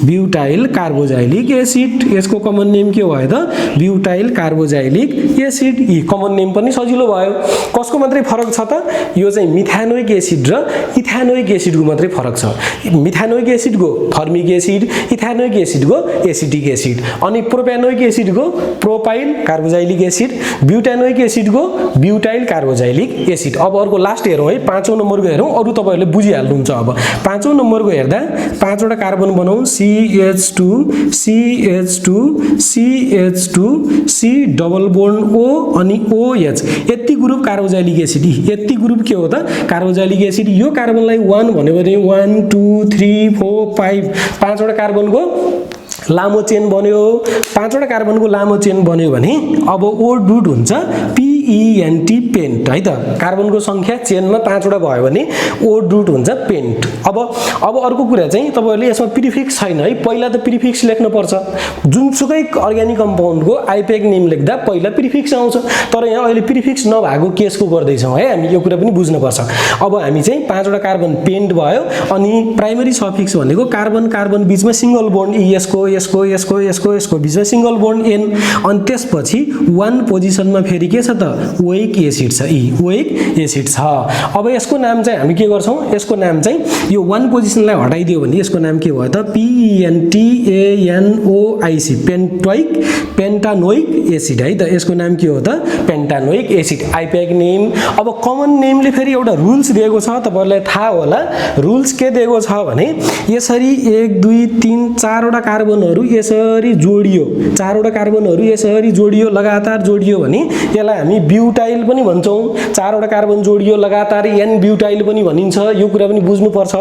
ब्युटाइल कार्बोक्सिलिक एसिड यसको कमन नेम के भयो त butyl carboxylic acid common name पनि सजिलो भयो कसको मात्रै फरक छ त यो चाहिँ मिथानोइक एसिड र इथानोइक एसिडको मात्रै फरक छ। मिथानोइक एसिडको फर्मिक एसिड, इथानोइक एसिडको एसिटिक एसिड, अनि प्रोप्यानोइक एसिडको प्रोपाइल कार्बोजाइलिक एसिड, ब्युटानोइक एसिडको ब्युटाइल कार्बोजाइलिक एसिड। अब अर्को लास्ट हेरौँ है, 5औं नम्बरको हेरौँ, अरु तपाईहरुले बुझिहाल्नुहुन्छ। अब 5औं नम्बरको हेर्दा 5 वटा कार्बन बनाऊ, CH2 CH2 CH2 C double bond O अनि OH, यति ग्रुप कार्बोजाइलिक एसिड। यति ग्रुप के हो त कार्बोजाइलिक एसिड। यो कार्बनलाई 1 भन्यो भने 1 2 3 4 5 5 वटा कार्बनको लामो चेन बन्यो। 5 वटा कार्बनको लामो चेन बन्यो भने अब O डुट हुन्छ PENT पेन्ट है त। कार्बनको संख्या चेनमा 5 वटा भयो भने O डुट हुन्छ पेन्ट। अब अर्को कुरा चाहिँ तपाईहरुले यसमा प्रिफिक्स छैन है, पहिला त प्रिफिक्स लेख्नु पर्छ। जुनसुकै अर्ग्यानिक कम्पाउन्डको आइपेक नेम लेख्दा पहिला प्रिफिक्स आउँछ, तर यहाँ अहिले प्रिफिक्स नभएको केसको गर्दै छौं है, हामी यो कुरा पनि बुझ्नु पर्छ। अब हामी चाहिँ 5 वटा कार्बन पेन्ट भयो, अनि प्राइमरी सफिक्स भनेको कार्बन कार्बन बीचमा सिंगल बोन्ड यसको यसको यसको यसको यसको बीचमा सिंगल बोन्ड N, अनि त्यसपछि 1 पोजिसनमा फेरि के छ त ओइक एसिड छ, ओइक एसिड छ। अब यसको नाम चाहिँ हामी के गर्छौं, यसको नाम चाहिँ यो 1 पोजिसनलाई हटाइदियो भने यसको नाम के भयो त PENTANOIC पेन्टानोइक एसिड है त। यसको नाम के हो त पेन्टानोइक एसिड। आइपेक नेम। अब कमन नेमले फेरि एउटा रुल्स दिएको छ, तपाईहरुलाई थाहा होला। रुल्स के दिएको छ भने यसरी 1 2 3 4 वटा कार्बनहरु यसरी जोडियो, 4 वटा कार्बनहरु यसरी जोडियो, लगातार जोडियो भने यसलाई हामी ब्युटाइल पनि भन्छौं। 4 वटा कार्बन जोडियो लगातार N ब्युटाइल पनि भनिन्छ। यो कुरा पनि बुझ्नु पर्छ।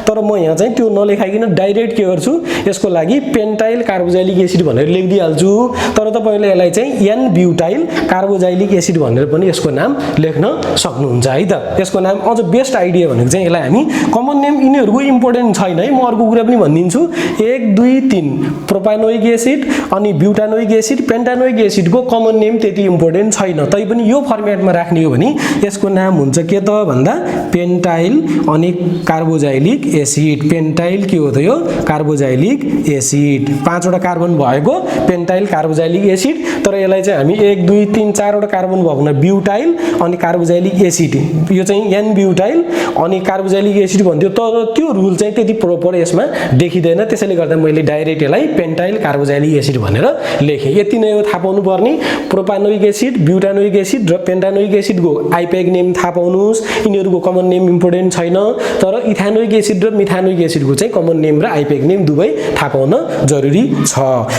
तर म यहाँ चाहिँ त्यो नलेखाइकिन डाइरेक्ट के गर्छु, यसको लागि पेन्टाइल कार्बोजाइलिक एसिड भनेर लेखिदिहाल्छु। तर तपाईहरुले यसलाई चाहिँ N ब्युटाइल कार्बोजाइलिक एसिड भनेर पनि यसको नाम लेख्न सक्नुहुन्छ है त। यसको नाम अझ बेस्ट आइडिया भनेको चाहिँ यसलाई हामी कमन नेम, यिनीहरुको इम्पोर्टेन्ट छैन है, म अर्को कुरा पनि भनिदिन्छु। 1 2 3 प्रोपानोइक एसिड अनि ब्युटानोइक एसिड, पेन्टानोइक एसिडको कमन नेम त्यति इम्पोर्टेन्ट छैन। तैपनि यो फर्मेटमा राख्ने हो भने यसको नाम हुन्छ के त भन्दा पेन्टाइल अनि कार्बोजाइलिक एसिड। पेन्टाइल के हो त यो कार्बोजाइलिक एसिड। 5 वटा कार्बन भएको पेन्टाइल कार्बोजाइलिक एसिड। तर यसलाई चाहिँ हामी 1 2 3 4 वटा कार्बन भएको हुना ब्युटाइल अनि कार्बोजाइलिक एसिड, यो चाहिँ N ब्युटाइल अनि कार्बोजाइलिक एसिड भन्थ्यो। तर त्यो रुल चाहिँ त्यति प्रोपर यसमा देखिदैन, त्यसैले गर्दा मैले डाइरेक्ट यसलाई पेन्टाइल कार्बोजाइलिक एसिड भनेर लेखेँ। यति नै हो थाहा पाउनु पर्ने। प्रोपानोइक एसिड, ब्युटानोइक एसिड र पेन्टानोइक एसिडको आइपेक नेम थाहा पाउनुस्। यिनीहरुको कमन नेम इम्पोर्टेन्ट छैन, तर इथानोइक एसिड र मिथानोइक एसिडको चाहिँ कमन नेम र आइपेक नेम दुवै थाहा पाउन जरुरी छ।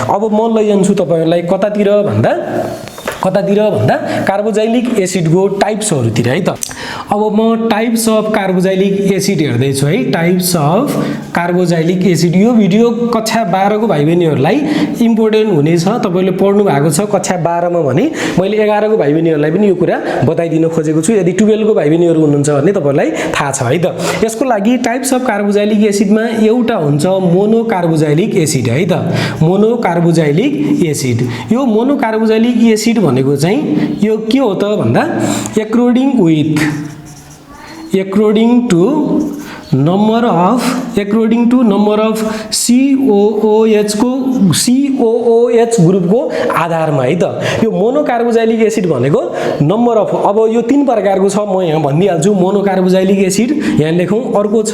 अब म लैजान्छु तपाईहरुलाई कतातिर भन्दा कार्बोजाइलिक एसिडको टाइप्सहरुतिर है त। अब म टाइप्स अफ कार्बोजाइलिक एसिड हेर्दै छु है। Types of carboxylic acid. यो भिडियो कक्षा 12 को भाइ बहिनीहरुलाई इम्पोर्टेन्ट हुनेछ। तपाईले पढ्नु भएको छ कक्षा 12 मा भने मैले 11 को भाइ बहिनीहरुलाई पनि यो कुरा बताइदिन खोजेको छु। यदि 12 को भाइ बहिनीहरु हुनुहुन्छ भने तपाईलाई थाहा छ है त। यसको लागि टाइप्स अफ कार्बोजाइलिक एसिडमा एउटा हुन्छ मोनो कार्बोजाइलिक एसिड है त। Mono carboxylic acid. यो मोनो कार्बोजाइलिक एसिड भनेको चाहिँ यो के हो त भन्दा according to number of COOH को COOH ग्रुपको आधारमा है त। यो मोनो कार्बोजाइलिक एसिड भनेको नम्बर अफ, अब यो 3 प्रकारको छ, म यहाँ भनिदिहाल्छु। मोनो कार्बोजाइलिक एसिड यहाँ लेखौं। अर्को छ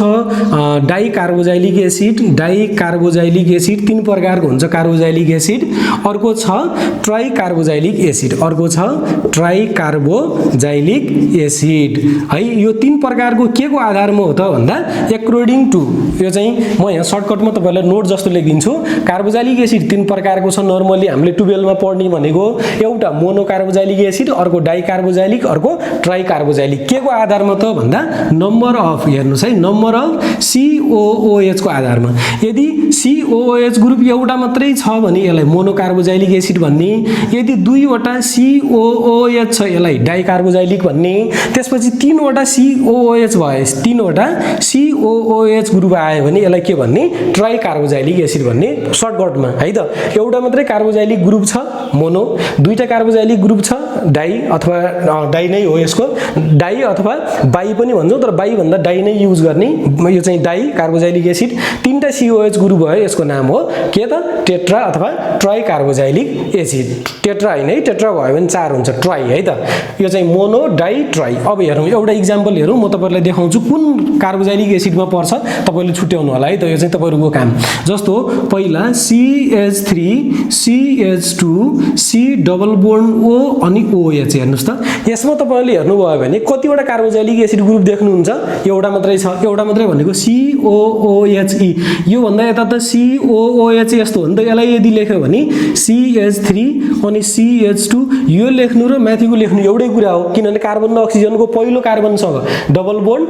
dicarboxylic acid. Dicarboxylic acid 3 प्रकारको हुन्छ कार्बोजाइलिक एसिड। अर्को छ ट्राइ कार्बोजाइलिक एसिड। अर्को छ ट्राइ कार्बोजाइलिक एसिड है। यो 3 प्रकारको के को आधारमा हो त भन्दा according to, यो चाहिँ म यहाँ सर्टकटमा तपाईहरुलाई नोट जस्तो लेखिदिन्छु। कार्बोजाइलिक एसिड 3 प्रकारको छ। नर्मली हामीले 12 मा पढ्ने भनेको एउटा मोनो कार्बोजाइलिक एसिड, अर्को डाइ कार्बोजाइलिक, अर्को ट्राइ कार्बोजाइलिक। के को आधारमा त भन्दा नम्बर अफ, हेर्नुस् है, नम्बर अफ COOH को आधारमा। यदि COOH ग्रुप एउटा मात्रै छ भने यसलाई मोनो कार्बोजाइलिक एसिड भन्ने। यदि 2 वटा COOH छ यसलाई डाइ कार्बोजाइलिक भन्ने। त्यसपछि 3 वटा COOH भए 3 वटा COOH ग्रुप आयो भने यसलाई के भन्ने ट्राई कार्बोजाइलिक एसिड भन्ने सर्टकटमा है त एउटा मात्रै कार्बोजाइलिक ग्रुप छ मोनो दुईटा कार्बोजाइलिक ग्रुप छ डाई अथवा डाई नै हो यसको डाई अथवा बाई पनि भन्छौं तर बाई भन्दा डाई नै युज गर्ने यो चाहिँ डाई कार्बोजाइलिक एसिड तीनटा COH ग्रुप भयो यसको नाम हो के त टेट्रा अथवा ट्राई कार्बोजाइलिक एसिड टेट्रा हैन है टेट्रा भयो भने 4 हुन्छ ट्राई है त यो चाहिँ मोनो डाई ट्राई अब हेरौं एउटा एक्जाम्पल हेरौं म तपाईहरुलाई देखाउँछु कुन कार्बोजाइलिक एसिडमा पर्छ तपाईले छुट्याउनु होला है त यो चाहिँ तपाईहरुको काम जस्तो पहिला CH3 CH2 C double bond O अनि OH हेर्नुस् त यसमा तपाईले हेर्नुभयो भने कतिवटा कार्बोजाइलिक एसिड ग्रुप देख्नुहुन्छ एउटा मात्रै छ एउटा मात्रै भनेको COOHE यो भन्दा यता त COOH यस्तो हो नि त यसलाई यदि लेख्यो भने CH3 अनि CH2 यो लेख्नु र माथिको लेख्नु एउटै कुरा हो किनभने कार्बन र अक्सिजनको पहिलो कार्बनसँग डबल बोन्ड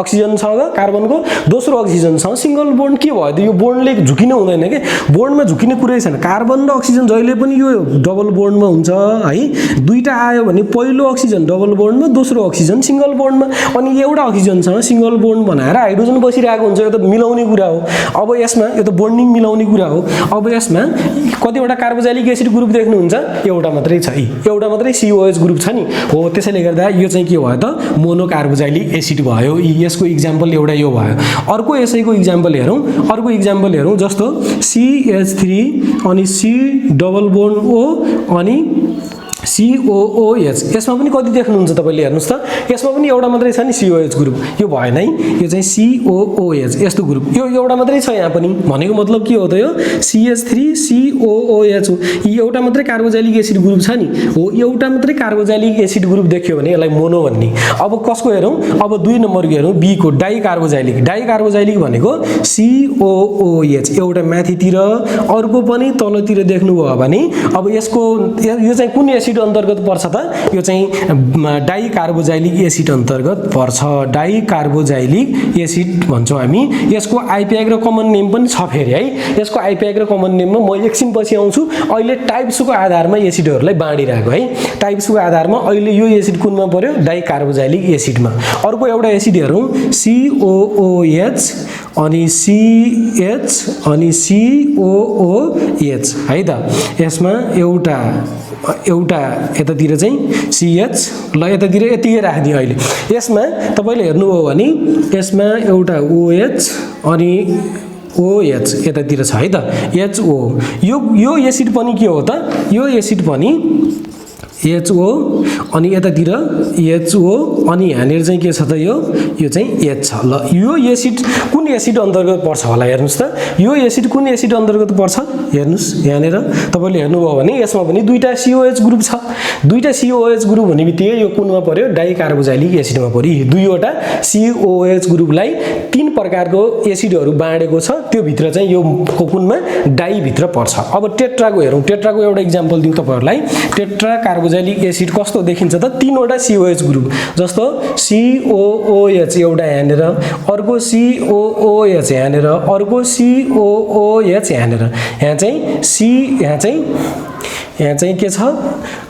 अक्सिजनसँग कार्बनको दोस्रो अक्सिजनसँग सिंगल बोन्ड के भयो त यो बोन्डले झुकिनु हुँदैन के बोन्डमा झुकिने कुरै छैन कार्बन र अक्सिजन जहिले पनि यो डबल बोन्डमा हुन्छ है दुईटा आयो भने पहिलो अक्सिजन डबल बोन्डमा दोस्रो अक्सिजन सिंगल बोन्डमा अनि एउटा अक्सिजनसँग सिंगल बोन्ड बनाएर हाइड्रोजन बसिरहेको हुन्छ यो त मिलाउने कुरा हो अब यसमा यो त बोन्डिङ मिलाउने कुरा हो अब यसमा कतिवटा कार्बोजाइलिक एसिड ग्रुप देख्नुहुन्छ एउटा मात्रै छ एउटा मात्रै COH ग्रुप छ नि हो त्यसैले गर्दा यो चाहिँ के भयो त मोनो कार्बोजाइलिक एसिड भयो यसको एक्जाम्पल एउटा यो भयो अर्को यसैको एक्जाम्पल हेरौं जस्तो CH3 अनि C डबल बोन्ड O अनि COOH यसमा पनि कति देख्नुहुन्छ तपाईले हेर्नुस् त यसमा पनि एउटा मात्रै छ नि COH ग्रुप यो भएन है यो चाहिँ COOH यस्तो ग्रुप यो एउटा मात्रै छ यहाँ पनि भनेको मतलब के हो त यो CH3 COOH हो यो एउटा मात्रै कार्बोजाइलिक एसिड ग्रुप छ नि हो एउटा मात्रै कार्बोजाइलिक एसिड ग्रुप देख्यो भने यसलाई मोनो भन्ने अब कसको हेरौं अब 2 नम्बरको हेरौं B को डाई कार्बोजाइलिक भनेको COOH एउटा माथितिर अर्को पनि तलतिर देख्नु भयो भने अब यसको यो चाहिँ कुन एसिड अन्तर्गत पर्छ त यो चाहिँ डाई कार्बोजाइलिक एसिड अन्तर्गत पर्छ डाई कार्बोजाइलिक एसिड भन्छौं हामी यसको आइपिआई र कमन नेम पनि छ फेरि है यसको आइपिआई र कमन नेममा म एकछिन पछि आउँछु अहिले टाइप्सको आधारमा एसिडहरुलाई बाँडिराको है टाइप्सको आधारमा अहिले यो एसिड कुनमा पर्यो डाई कार्बोजाइलिक एसिडमा अर्को एउटा एसिड हेरौं COOH अनि CH अनि COOH है त यसमा एउटा यतातिर चाहिँ CH ल यतातिर यतिकै राख्दिए अहिले यसमा तपाईले हेर्नुभयो भने यसमा एउटा OH अनि OH यतातिर छ है त HO यो एसिड पनि के हो त यो एसिड पनि HO अनि यतातिर HO अनि यहाँनिर चाहिँ के छ त यो चाहिँ H छ ल यो एसिड कुन एसिड अन्तर्गत पर्छ होला हेर्नुस् त यो एसिड कुन एसिड अन्तर्गत पर्छ हेर्नुस् यहाँनिर तपाईले हेर्नुभयो भने यसमा पनि दुईटा COH ग्रुप छ दुईटा COH ग्रुप भनेबित्तिकै यो कुनमा पर्यो डाई कार्बोजाइलिक एसिडमा पर्यो दुईवटा COH ग्रुपलाई तीन प्रकारको एसिडहरु बाँडेको छ त्यो भित्र चाहिँ यो कुनमा डाई भित्र पर्छ अब टेट्राको हेरौं टेट्राको एउटा एक्जाम्पल दिउँ तपाईहरुलाई टेट्रा कार्बोजाइलिक एसिड कस्तो देखिन्छ त तीनवटा COH ग्रुप जस्तो COOH एउटा यहाँनिर अर्को COOH यहाँनिर अर्को COOH यहाँनिर यहाँ चाहिँ के छ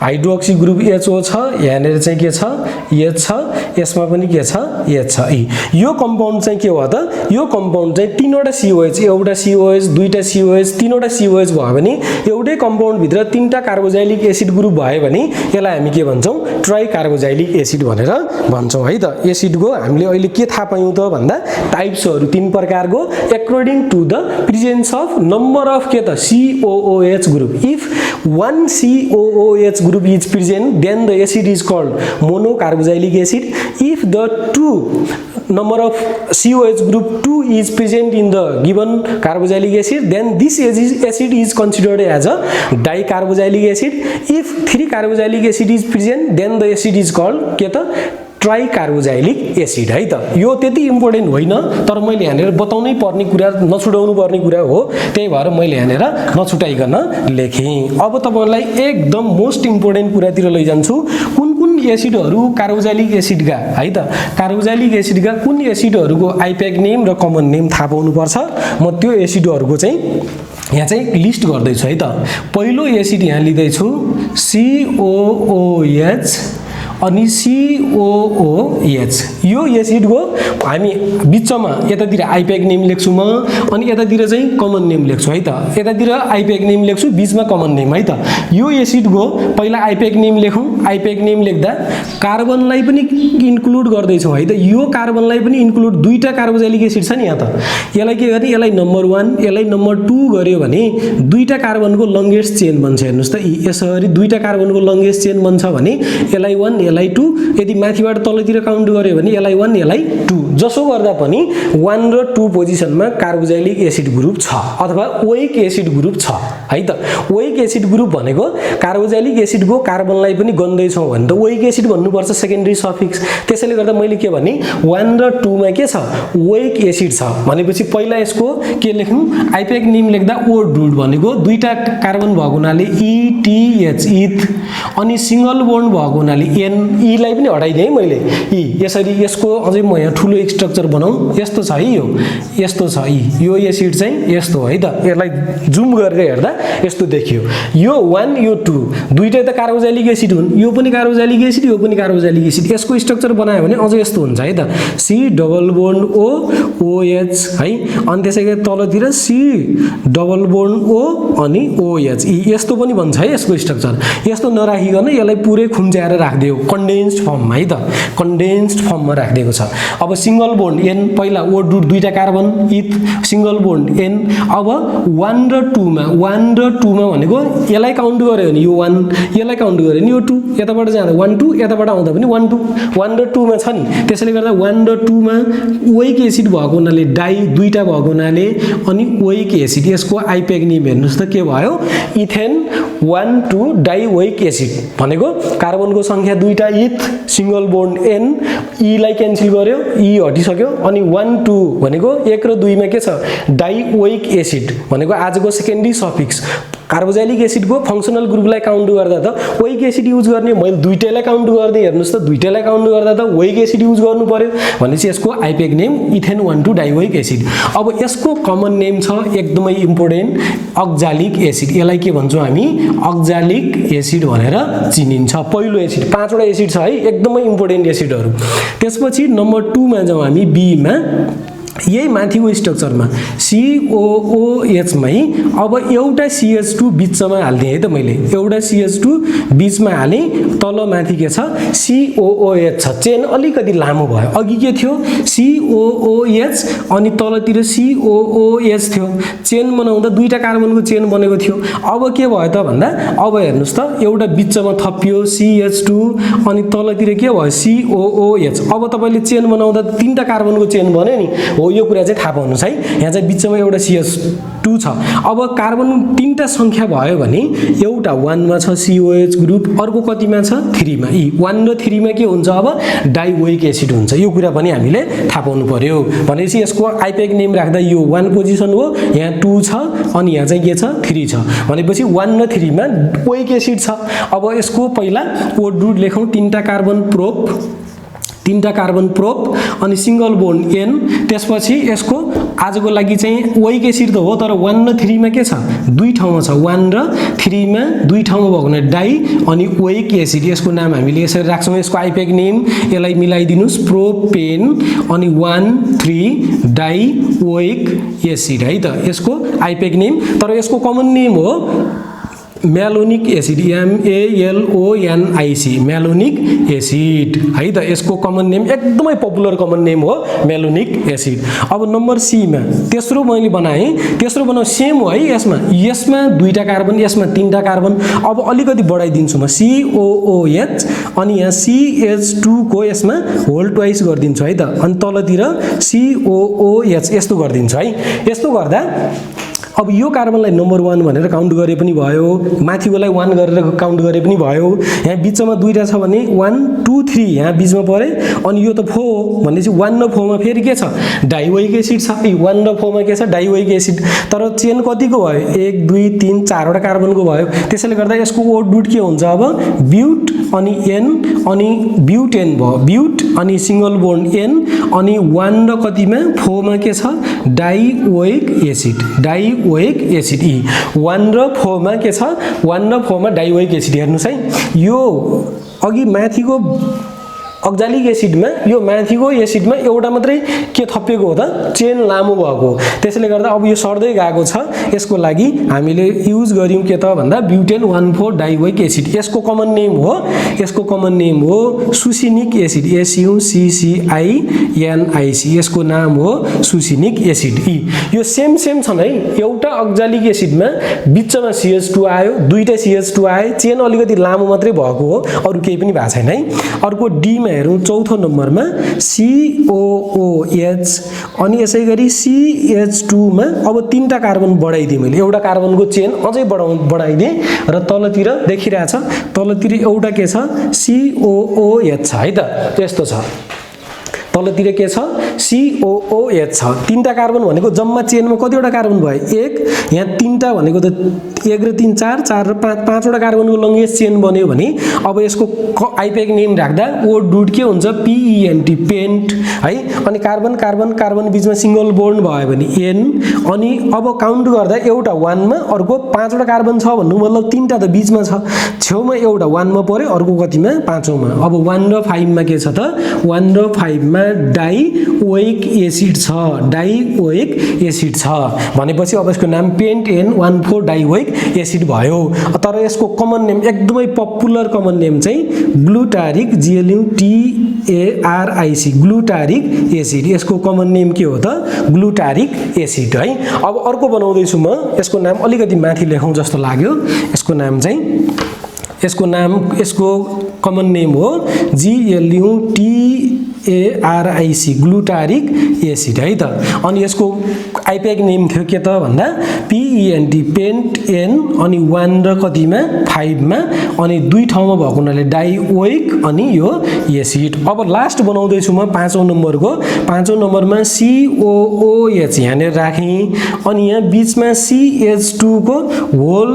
हाइड्रोक्सी ग्रुप HO छ यहाँनिर चाहिँ के छ H छ यसमा पनि के छ H छ यो कम्पाउन्ड चाहिँ के हो त यो कम्पाउन्ड चाहिँ तीनवटा COH एउटा COH दुईटा COH तीनवटा COH भयो भने एउटै कम्पाउन्ड भित्र तीनटा कार्बोजाइलिक एसिड ग्रुप भयो भने यसलाई हामी के भन्छौं ट्राई कार्बोजाइलिक एसिड भनेर भन्छौं है त एसिडको हामीले अहिले के थाहा पायौं त भन्दा टाइप्सहरु तीन प्रकारको according to the presence of number of के त COOH group if one COOH group is present then the acid is called monocarboxylic acid. If the number of COH group 2 is present in the given carboxylic acid then this acid is considered as a dicarboxylic acid. If 3 carboxylic acid is present then the acid is called के त try carboxylic acid है त यो त्यति important होइन तर मैले यहाँनेर बताउनै पर्ने कुरा नछुडाउनु पर्ने कुरा हो त्यही भएर मैले यहाँनेर नछुटाइकन लेखे अब तपाईहरुलाई एकदम मोस्ट इम्पोर्टेन्ट कुरातिर लैजान्छु कुन एसिडहरु कार्बोजाइलिक एसिडका है त कार्बोजाइलिक एसिडका कुन एसिडहरुको आइपिआई नेम र कमन नेम थाहा पाउनु पर्छ म त्यो एसिडहरुको चाहिँ यहाँ चाहिँ लिस्ट गर्दै छु है त पहिलो एसिड यहाँ लिदै छु COOH अनि COOH यो एसिडको हामी बिचमा यतातिर आइप्याक नेम लेख्छु म अनि यतातिर चाहिँ कमन नेम लेख्छु है त यतातिर आइप्याक नेम लेख्छु बिचमा कमन नेम है त यो एसिडको पहिला आइप्याक नेम लेखौँ आइप्याक नेम लेख्दा कार्बनलाई पनि इन्क्लुड गर्दैछौँ है त यो कार्बनलाई पनि इन्क्लुड दुईटा कार्बोक्सिलिक एसिड छ नि यहाँ त यसलाई के गर्ने यसलाई नम्बर 1 यसलाई नम्बर 2 गर्यो भने दुईटा कार्बनको लङ्गेस्ट चेन बन्छ हेर्नुस् त यसरी दुईटा कार्बनको लङ्गेस्ट चेन बन्छ भने यसलाई 1 यसलाई 2 यदि माथिबाट तलतिर काउन्ट गर्यो भने यसलाई 1 यसलाई 2 जसो गर्दा पनि 1 र 2 पोजिसनमा कार्बोक्सिलिक एसिड ग्रुप छ अथवा ओइक एसिड ग्रुप छ है त ओइक एसिड ग्रुप भनेको कार्बोक्सिलिक एसिडको कार्बनलाई पनि गन्दैछौँ भने त ओइक एसिड भन्नुपर्छ सेकेन्डरी सफिक्स त्यसैले गर्दा मैले के भने 1 र 2 मा के छ ओइक एसिड छ भनेपछि पहिला यसको के लेख्नु आइप्याक नेम लेख्दा ओ डुड भनेको दुईटा कार्बन भएको हुनाले ETH इथ अनि सिंगल बोन्ड भएको हुनाले N E लाई पनि हटाइदिएँ मैले E यसरी यसको अझै म यहाँ ठुलो स्ट्रक्चर बनाऊ यस्तो छ है यो यस्तो छ यो एसिड चाहिँ यस्तो है त यसलाई जुम गरेर हेर्दा यस्तो देखियो यो 1 यो 2 दुईटै त कार्बोक्सिलिक एसिड हुन् यो पनि कार्बोक्सिलिक एसिड यो पनि कार्बोक्सिलिक एसिड यसको स्ट्रक्चर बनायो भने अझ यस्तो हुन्छ है त C double bond O OH है अनि त्यसैगरी तलतिर C डबल बोन्ड O अनि OH यस्तो पनि भन्छ है यसको स्ट्रक्चर यस्तो नराखिकन यसलाई पुरै खुम्च्याएर राख्दियो कन्डेन्स्ड फर्ममा है त कन्डेन्स्ड फर्ममा राखिदिएको छ अब सिंगल बोन्ड N पहिला O डुट दुईटा कार्बन इथ सिंगल बोन्ड N अब 1 र 2 मा 1 र 2 मा भनेको यसलाई काउन्ट गर्यो भने यो 1 यसलाई काउन्ट गर्यो भने यो 2 यताबाट जाँदा 1 2 यताबाट आउँदा पनि 1 2 1 र 2 मा छ नि त्यसैले गर्दा 1 र 2 मा ओइक एसिड भएको हुनाले डाइ दुईटा भएको हुनाले अनि ओइक एसिड यसको आइप्याक नेम हेर्नुस् त के भयो इथेन 1 2 डाइ ओइक एसिड भनेको कार्बनको संख्या दुईटा इथ सिंगल बोन्ड N E लाई क्यान्सल गर्यो E हटिसक्यो अनि 1 2 भनेको 1 र 2 मा के छ डाइ ओइक एसिड भनेको आजको सेकेन्डरी सफिक्स कार्बोक्सिलिक एसिडको फंक्सनल ग्रुपलाई काउन्ट गर्दा त ओइक एसिड युज गर्ने मैले दुईटैलाई काउन्ट गर्दै हेर्नुस् त दुईटैलाई काउन्ट गर्दा त ओइक एसिड युज गर्नु पर्यो भनेपछि यसको आइप्याक नेम इथेन 1 2 डाइओइक एसिड अब यसको कमन नेम छ एकदमै इम्पोर्टेन्ट अक्जालिक एसिड यसलाई के भन्छौँ हामी अक्जालिक एसिड भनेर चिनिन्छ पहिलो एसिड पाँचवटा एसिड छ है एकदमै इम्पोर्टेन्ट एसिडहरू त्यसपछि नम्बर 2 मा जाउँ हामी बी मा यही माथिको स्ट्रक्चरमा COOH मै अब एउटा CH2 बिचमा हाल्दिएँ है त मैले एउटा CH2 बिचमा हालेँ तल माथि के छ COOH छ चेन अलिकति लामो भयो अघि के थियो COOH अनि तलतिर COOH थियो चेन बनाउँदा दुईटा कार्बनको चेन बनेको थियो अब के भयो त भन्दा अब हेर्नुस् त एउटा बिचमा थपियो CH2 अनि तलतिर के भयो COOH अब तपाईले चेन बनाउँदा तीनटा कार्बनको चेन बन्यो नि हो यो कुरा चाहिँ थाहा पाउनुस् है यहाँ चाहिँ बिचमा एउटा CH2 छ अब कार्बन तीनटा संख्या भयो भने एउटा 1 मा छ COH ग्रुप अर्को कतिमा छ 3 मा 1 र 3 मा के हुन्छ अब डाइओइक एसिड हुन्छ यो कुरा पनि हामीले थाहा पाउनु पर्यो भनेपछि यसको आइप्याक नेम राख्दा यो 1 पोजिसन हो यहाँ 2 छ अनि यहाँ चाहिँ के छ 3 छ भनेपछि 1 र 3 मा ओइक एसिड छ अब यसको पहिला O डुट लेखौं तीनटा कार्बन प्रोप अनि सिंगल बोन्ड N त्यसपछि यसको आजको लागि चाहिँ ओइक एसिड त हो तर 1 र 3 मा के छ दुई ठाउँमा छ 1 र 3 मा दुई ठाउँमा भएको हुनाले डाइ अनि ओइक एसिड यसको नाम हामीले यसरी राख्छौं यसको आइप्याक नेम यसलाई मिलाइदिनुस् प्रोपेन अनि 1 3 डाइ ओइक एसिड है त यसको आइप्याक नेम तर यसको कमन नेम हो म्यालोनिक एसिड MALONIC म्यालोनिक एसिड है त यसको कमन नेम एकदमै पपुलर कमन नेम हो म्यालोनिक एसिड अब नम्बर सी मा तेस्रो मैले बनाएँ तेस्रो बनाउ सेम हो है यसमा दुईटा कार्बन यसमा तीनटा कार्बन अब अलिकति बढाइदिन्छु म COOH अनि यहाँ CH2 को यसमा होल ट्वाइस गर्दिन्छु है त अनि तलतिर COOH यस्तो गर्दिन्छु है यस्तो गर्दा अब यो कार्बनलाई नम्बर 1 भनेर काउन्ट गरे पनि भयो माथिकोलाई 1 गरेर काउन्ट गरे पनि भयो यहाँ बिचमा दुईटा छ भने 1 2 3 यहाँ बिचमा परे अनि यो त 4 हो भनेपछि 1 र 4 मा फेरि के छ डाइओइक एसिड छ 1 र 4 मा के छ डाइओइक एसिड तर चेन कतिको भयो 1 2 3 4 वटा कार्बनको भयो त्यसैले गर्दा यसको O डुट के हुन्छ अब ब्युट अनि N अनि ब्युटेन भयो ब्युट अनि सिंगल बोन्ड N अनि 1 र कतिमा 4 मा के छ डाइओइक एसिड 1 र 4 मा के छ 1 र 4 मा डाइओइक एसिड हेर्नुस् है यो अघि माथिको अक्जालिक एसिडमा यो माथिको एसिडमा एउटा मात्रै के थपिएको हो त चेन लामो भएको त्यसैले गर्दा अब यो सर्दै गएको छ यसको लागि हामीले युज गर्यौं के त भन्दा ब्युटेन 1,4 डाइओइक एसिड यसको कमन नेम हो सुसिनिक एसिड SUCCINIC यसको नाम हो सुसिनिक एसिड यो सेम छन् है एउटा अक्जालिक एसिडमा बीचमा CH2 आयो दुईटा CH2 आए चेन अलिकति लामो मात्रै भएको हो अरु केही पनि भएको छैन है अर्को डी मा हेरौं चौथो नम्बरमा COOH अनि यसैगरी CH2 मा अब तीनटा कार्बन बढाइदिए मैले एउटा कार्बनको चेन अझै बढाइदिए र तलतिर देखिरहेछ तलतिर एउटा के छ COOH छ है त यस्तो छ तलतिर के छ COOH छ तीनटा कार्बन भनेको जम्मा चेनमा कतिवटा कार्बन भयो 1 यहाँ तीनटा भनेको त 1 र 3 4 4 र 5 पाँचवटा कार्बनको लंगेस्ट चेन बन्यो भने अब यसको आइपेक नेम राख्दा ओ डुट के हुन्छ PENT पेन्ट है अनि कार्बन कार्बन कार्बन बीचमा सिंगल बोन्ड भयो भने N अनि अब काउन्ट गर्दा एउटा 1 मा अर्को पाँचवटा कार्बन छ भन्नु मतलब तीनटा त बीचमा छ छेउमा एउटा 1 मा पर्यो अर्को कतिमा पाँचौंमा अब 1 र 5 मा के छ त 1 र 5 मा डाइओइक एसिड छ भनेपछि अब यसको नाम पेन्ट N14 डाइओइक एसिड भयो तर यसको कमन नेम एकदमै पपुलर कमन नेम चाहिँ ग्लुटारिक GLUTARIC ग्लुटारिक एसिड यसको कमन नेम के हो त ग्लुटारिक एसिड है अब अर्को बनाउँदै छु म यसको नाम अलिकति माथि लेखौं जस्तो लाग्यो यसको कमन नेम हो GLUTARIC ग्लुटारिक एसिड है त अनि यसको आइपेक नेम थियो के त भन्दा PENT पेन्ट N अनि 1 र कतिमा 5 मा अनि दुई ठाउँमा भएको हुनाले डाइओइक अनि यो एसिड अब लास्ट बनाउँदै छु म पाँचौं नम्बरमा COOH यहाँनेर राखेँ अनि यहाँ बीचमा CH2 को होल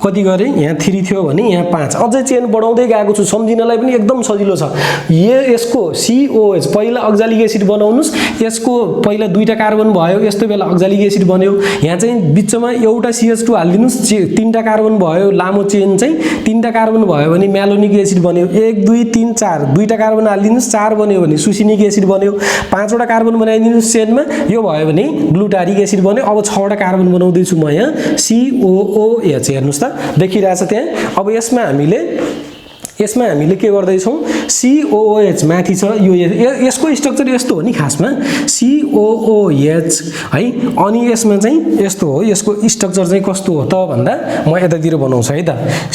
कति गरे यहाँ 3 थियो भने यहाँ 5 अझै चेन बढाउँदै गएको छु सम्झिनलाई पनि एकदम सजिलो छ यसको COH पहिला अक्जालिक एसिड बनाउनुस् यसको पहिला दुईटा कार्बन भयो यस्तो बेला अक्जालिक एसिड बन्यो यहाँ चाहिँ बीचमा एउटा CH2 हाल्दिनुस् तीनटा कार्बन भयो लामो चेन चाहिँ तीनटा कार्बन भयो भने म्यालोनिक एसिड बन्यो 1 2 3 4 दुईटा कार्बन हाल्दिनुस् 4 बन्यो भने सुसिनिक एसिड बन्यो पाँचवटा कार्बन बनाइदिनुस् चेनमा यो भयो भने ग्लुटारिक एसिड बन्यो अब 6वटा कार्बन बनाउँदै छु म यहाँ COOH हेर्नुस् त देखिरहेछ त्यहाँ अब यसमा हामीले के गर्दै छौं COOH माथि छ यो यसको स्ट्रक्चर यस्तो हो नि खासमा COOH है अनि यसमा चाहिँ यस्तो हो यसको स्ट्रक्चर चाहिँ कस्तो हो त भन्दा म यतातिर बनाउँछु है त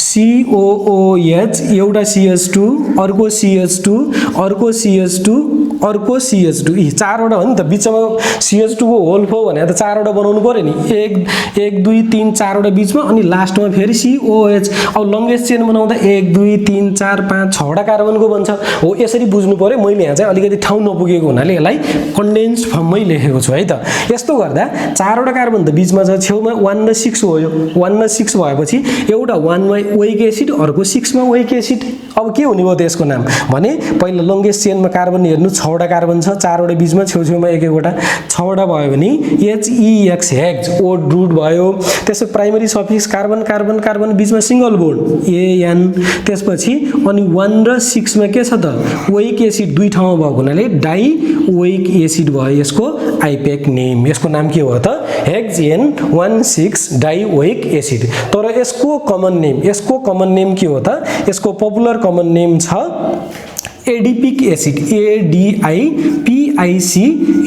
COOH एउटा CH2 अर्को CH2 अर्को CH2 अर्को CH2 यी चारवटा हो नि त बीचमा CH2 को होल फो भने त चारवटा बनाउनु पर्यो नि 1 2 3 4वटा बीचमा अनि लास्टमा फेरि COH अब लंगेस्ट चेन बनाउँदा 1 2 3 4 5 6वटा कार्बनको बन्छ हो यसरी बुझ्नु पर्यो मैले यहाँ चाहिँ अलिकति ठाउँ नपुगेको हुनाले यसलाई कन्डेन्स्ड फर्ममै लेखेको छु है त यस्तो गर्दा चारवटा कार्बन त बीचमा छ छेउमा 1 र 6 हो यो 1 र 6 भएपछि एउटा 1 मा ओइक एसिड अर्को 6 मा ओइक एसिड अब के हुने भयो त यसको नाम भने पहिला लंगेस्ट चेनमा कार्बन हेर्नु 6वटा कार्बन छ चारवटा बीचमा छेउछेउमा एक एकवटा 6वटा भयो भने HEX हेक्स ओ रूट भयो त्यसको primary suffix carbon carbon carbon बीचमा सिंगल बोन्ड AN त्यसपछि अनि 1 र 6 मा के छ त ओइक एसिड दुई ठाउँमा भएको हुनाले डाइओइक एसिड भयो यसको आइपेक नेम यसको नाम के हो त हेक्सेन 16 डाइओइक एसिड तर यसको कमन नेम के हो त यसको पपुलर कमन नेम छ adipic acid ADIPIC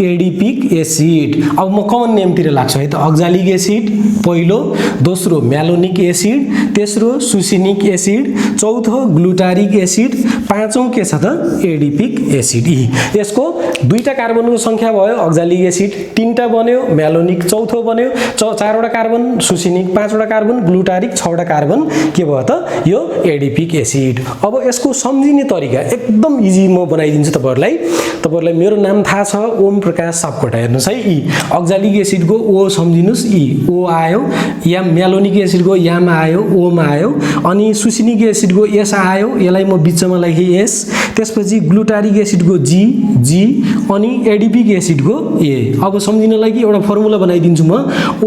adipic acid अब म कमन नेम तिर लाग्छु है त अक्जालिक एसिड पहिलो दोस्रो म्यालोनिक एसिड तेस्रो सुसिनिक एसिड चौथो ग्लुटारिक एसिड पाँचौं के छ त एडिपिक एसिड यसको दुईटा कार्बनको संख्या भयो अक्जालिक एसिड तीनटा बन्यो म्यालोनिक चौथो बन्यो चारवटा कार्बन सुसिनिक पाँचवटा कार्बन ग्लुटारिक 6वटा कार्बन के भयो त यो एडिपिक एसिड अब यसको सम्झिने तरिका एकदम इजी म बनाइदिन्छु तपाईहरुलाई तपाईहरुलाई मेरो नाम थाहा छ ओम प्रकाश सापकोटा हेर्नुस् है ई अक्जालिक एसिडको ओ सम्झिनुस् ई ओ आयो या म्यालोनिक एसिडको याम आयो ओम आयो अनि सुसिनिक एसिडको एस आयो यसलाई म बीचमा लेखे एस त्यसपछि ग्लुटारिक एसिडको जी जी अनि एडिपिक एसिडको ए अब सम्झिनलाई कि एउटा फर्मुला बनाइदिन्छु म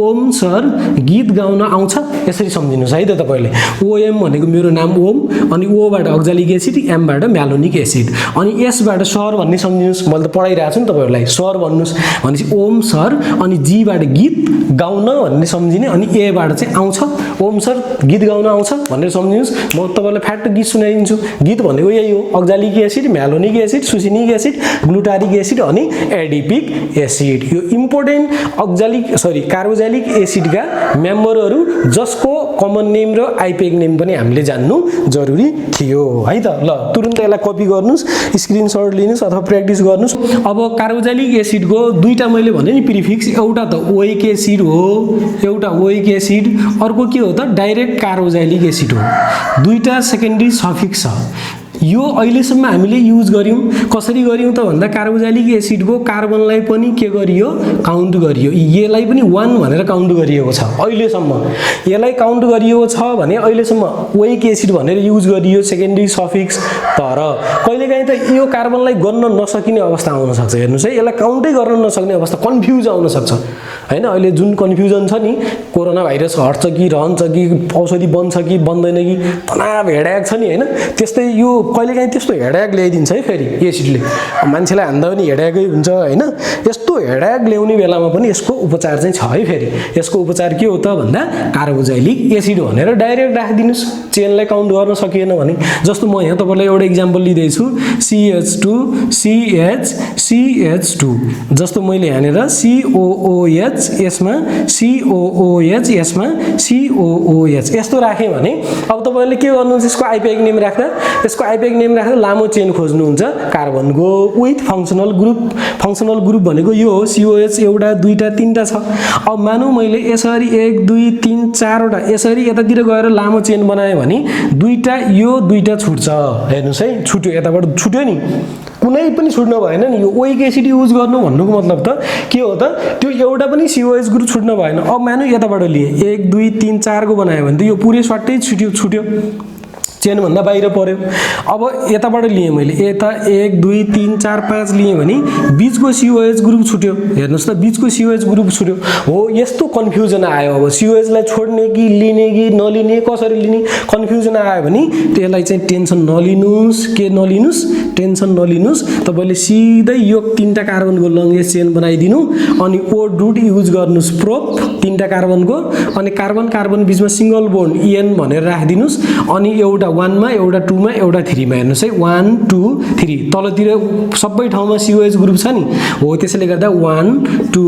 ओम सर गीत गाउन आउँछ यसरी सम्झिनुस् है त तपाईले ओएम भनेको मेरो नाम ओम अनि ओ बाट अक्जालिक एसिड एम बाट म्यालोनिक एसिड अनि एस बाट सर भन्ने सम्झिनुस् मैले त पढाइरहेको छु नि तपाईहरुलाई सर भन्नुस् भनेपछि ओम सर अनि जी बाट गीत गाउन भन्ने सम्झिने अनि ए बाट चाहिँ आउँछ ओम सर गीत गाउन आउँछ भनेर सम्झिनुस् म तपाईलाई फ्याक्ट गीत सुनाइदिन्छु गीत भनेको यही हो oxalic acid malonic acid succinic acid glutaric acid अनि एडिपिक एसिड यो इम्पोर्टेन्ट कार्बोक्सिलिक एसिडका मेम्बरहरू जसको कमन नेम र आइपेक नेम पनि हामीले जान्नु जरुरी थियो है त ल तुरुन्त यसलाई कपी गर्नुस् स्क्रिनशट लिनुस् अथवा प्र्याक्टिस गर्नुस् अब कार्बोक्सिलिक एसिडको दुईटा मैले भने नि प्रिफिक्स एउटा त ओइक एसिड हो एउटा ओइक एसिड अर्को के हो त डाइरेक्ट कार्बोक्सिलिक एसिड हो दुईटा सेकेन्डरी सफिक्स छ यो अहिलेसम्म हामीले युज गर्यौं कसरी गर्यौं त भन्दा कार्बोक्सिलिक एसिडको कार्बनलाई पनि के गरियो काउन्ट गरियो यसलाई पनि 1 भनेर काउन्ट गरिएको छ अहिलेसम्म यसलाई काउन्ट गरिएको छ भने अहिलेसम्म ओइक एसिड भनेर युज गरियो सेकेन्डरी सफिक्स तर कहिलेकाहीँ त यो कार्बनलाई गर्न नसकिने अवस्था आउन सक्छ हेर्नुस् है यसलाई काउन्टै गर्न नसक्ने अवस्था कन्फ्युज आउन सक्छ हैन अहिले जुन कन्फ्युजन छ नि कोरोना भाइरस हट्छ कि रहन्छ कि औषधि बन्छ कि बन्दैन कि तनाव हेडेक छ नि हैन त्यस्तै यो कहिलेकाहीँ त्यस्तो हेडेक ल्याइदिन्छ है फेरि एसिडले मान्छेलाई हान्दा पनि हेडेकै हुन्छ हैन यस्तो हेडेक ल्याउने बेलामा पनि यसको उपचार चाहिँ छ है फेरि यसको उपचार के हो त भन्दा कार्बोक्सिलिक एसिड भनेर डाइरेक्ट राखिदिनुस् चेनलाई काउन्ट गर्न सकिएन भने जस्तो म यहाँ तपाईलाई एउटा एक्जाम्पल लिदै छु CH2 CH CH2 जस्तो मैले यहाँनेर COOH यसमा COOH यसमा COOH यस्तो राखे भने अब तपाईले के गर्नुहुन्छ यसको आइपेक नेम राख्दा यसको आइपेक नेम राख्दा लामो चेन खोज्नुहुन्छ कार्बनको विथ फंक्सनल ग्रुप भनेको यो हो COH एउटा दुईटा तीनटा छ अब मानौ मैले यसरी 1 2 3 4 वटा यसरी यतातिर गएर लामो चेन बनाए भने दुईटा यो दुईटा छुट्छ हेर्नुस् है छुट्यो यताबाट छुट्यो नि कुनै पनि छुट्न भएन नि यो ओइक एसिड युज गर्नु भन्नुको मतलब त के हो त त्यो एउटा पनि COH ग्रुप छुट्न भएन अब मानौ यताबाट लिए 1 2 3 4 को बनायो भने त यो पुरै स्वाटै छुट्यो चेन भन्दा बाहिर पर्यो अब यताबाट लिए मैले यता 1 2 3 4 5 लिए भने बीचको COH ग्रुप छुट्यो हेर्नुस् त बीचको COH ग्रुप छुट्यो हो यस्तो कन्फ्युजन आयो अब COH लाई छोड्ने कि लिने कि नलिने कसरी लिने कन्फ्युजन आयो भने त्यसलाई चाहिँ टेन्सन नलिनुस् के नलिनुस् टेन्सन नलिनुस् तपाईले सिधै यो तीनटा कार्बनको लंगेस्ट चेन बनाइदिनु अनि ओ डुट युज गर्नुस् प्रोप तीनटा कार्बनको अनि कार्बन कार्बन बीचमा सिंगल बोन्ड EN भनेर राखिदिनुस् अनि एउटा 1 मा एउटा 2 मा एउटा 3 मा हेर्नुस् है 1 2 3 तलतिर सबै ठाउँमा COH ग्रुप छ नि हो त्यसैले गर्दा 1 2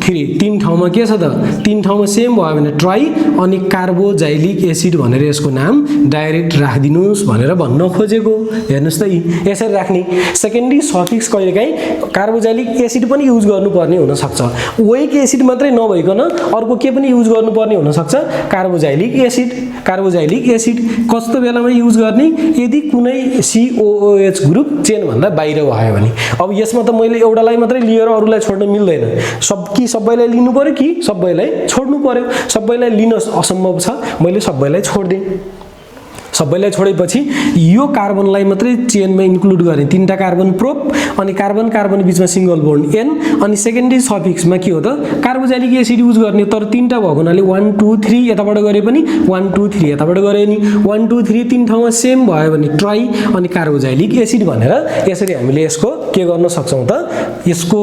3 तीन ठाउँमा के छ त तीन ठाउँमा सेम भयो भने ट्राई अनि कार्बोक्सिलिक एसिड भनेर यसको नाम डाइरेक्ट राखिदिनुस् भनेर भन्न खोजेको हेर्नुस् त यसरी राख्ने सेकेन्डरी सफिक्स कहिलेकाहीँ कार्बोक्सिलिक एसिड पनि युज गर्नुपर्ने हुन सक्छ ओइक एसिड मात्रै नभइकन अर्को के पनि युज गर्नुपर्ने हुन सक्छ कार्बोक्सिलिक एसिड कस्तो बेलामा युज गर्ने यदि कुनै COOH ग्रुप चेन भन्दा बाहिर भयो भने अब यसमा त मैले एउटालाई मात्रै लिएर अरूलाई छोड्न मिल्दैन सबैलाई लिनु पर्यो कि सबैलाई छोड्नु पर्यो सबैलाई लिन असम्भव छ मैले सबैलाई छोड्दिए सबैलाई छोडेपछि यो कार्बनलाई मात्रै चेनमा इन्क्लुड गरे तीनटा कार्बन प्रोप अनि कार्बन कार्बन बीचमा सिंगल बोन्ड N अनि सेकेन्डरी सफिक्समा के हो त कार्बोक्सिलिक एसिड युज गर्ने तर तीनटा भएको हुनाले 1 2 3 यताबाट गरे पनि 1 2 3 यताबाट गरे नि 1 2 3 तीन ठाउँमा सेम भयो भने ट्राई अनि कार्बोक्सिलिक एसिड भनेर यसरी हामीले यसको के गर्न सक्छौं त यसको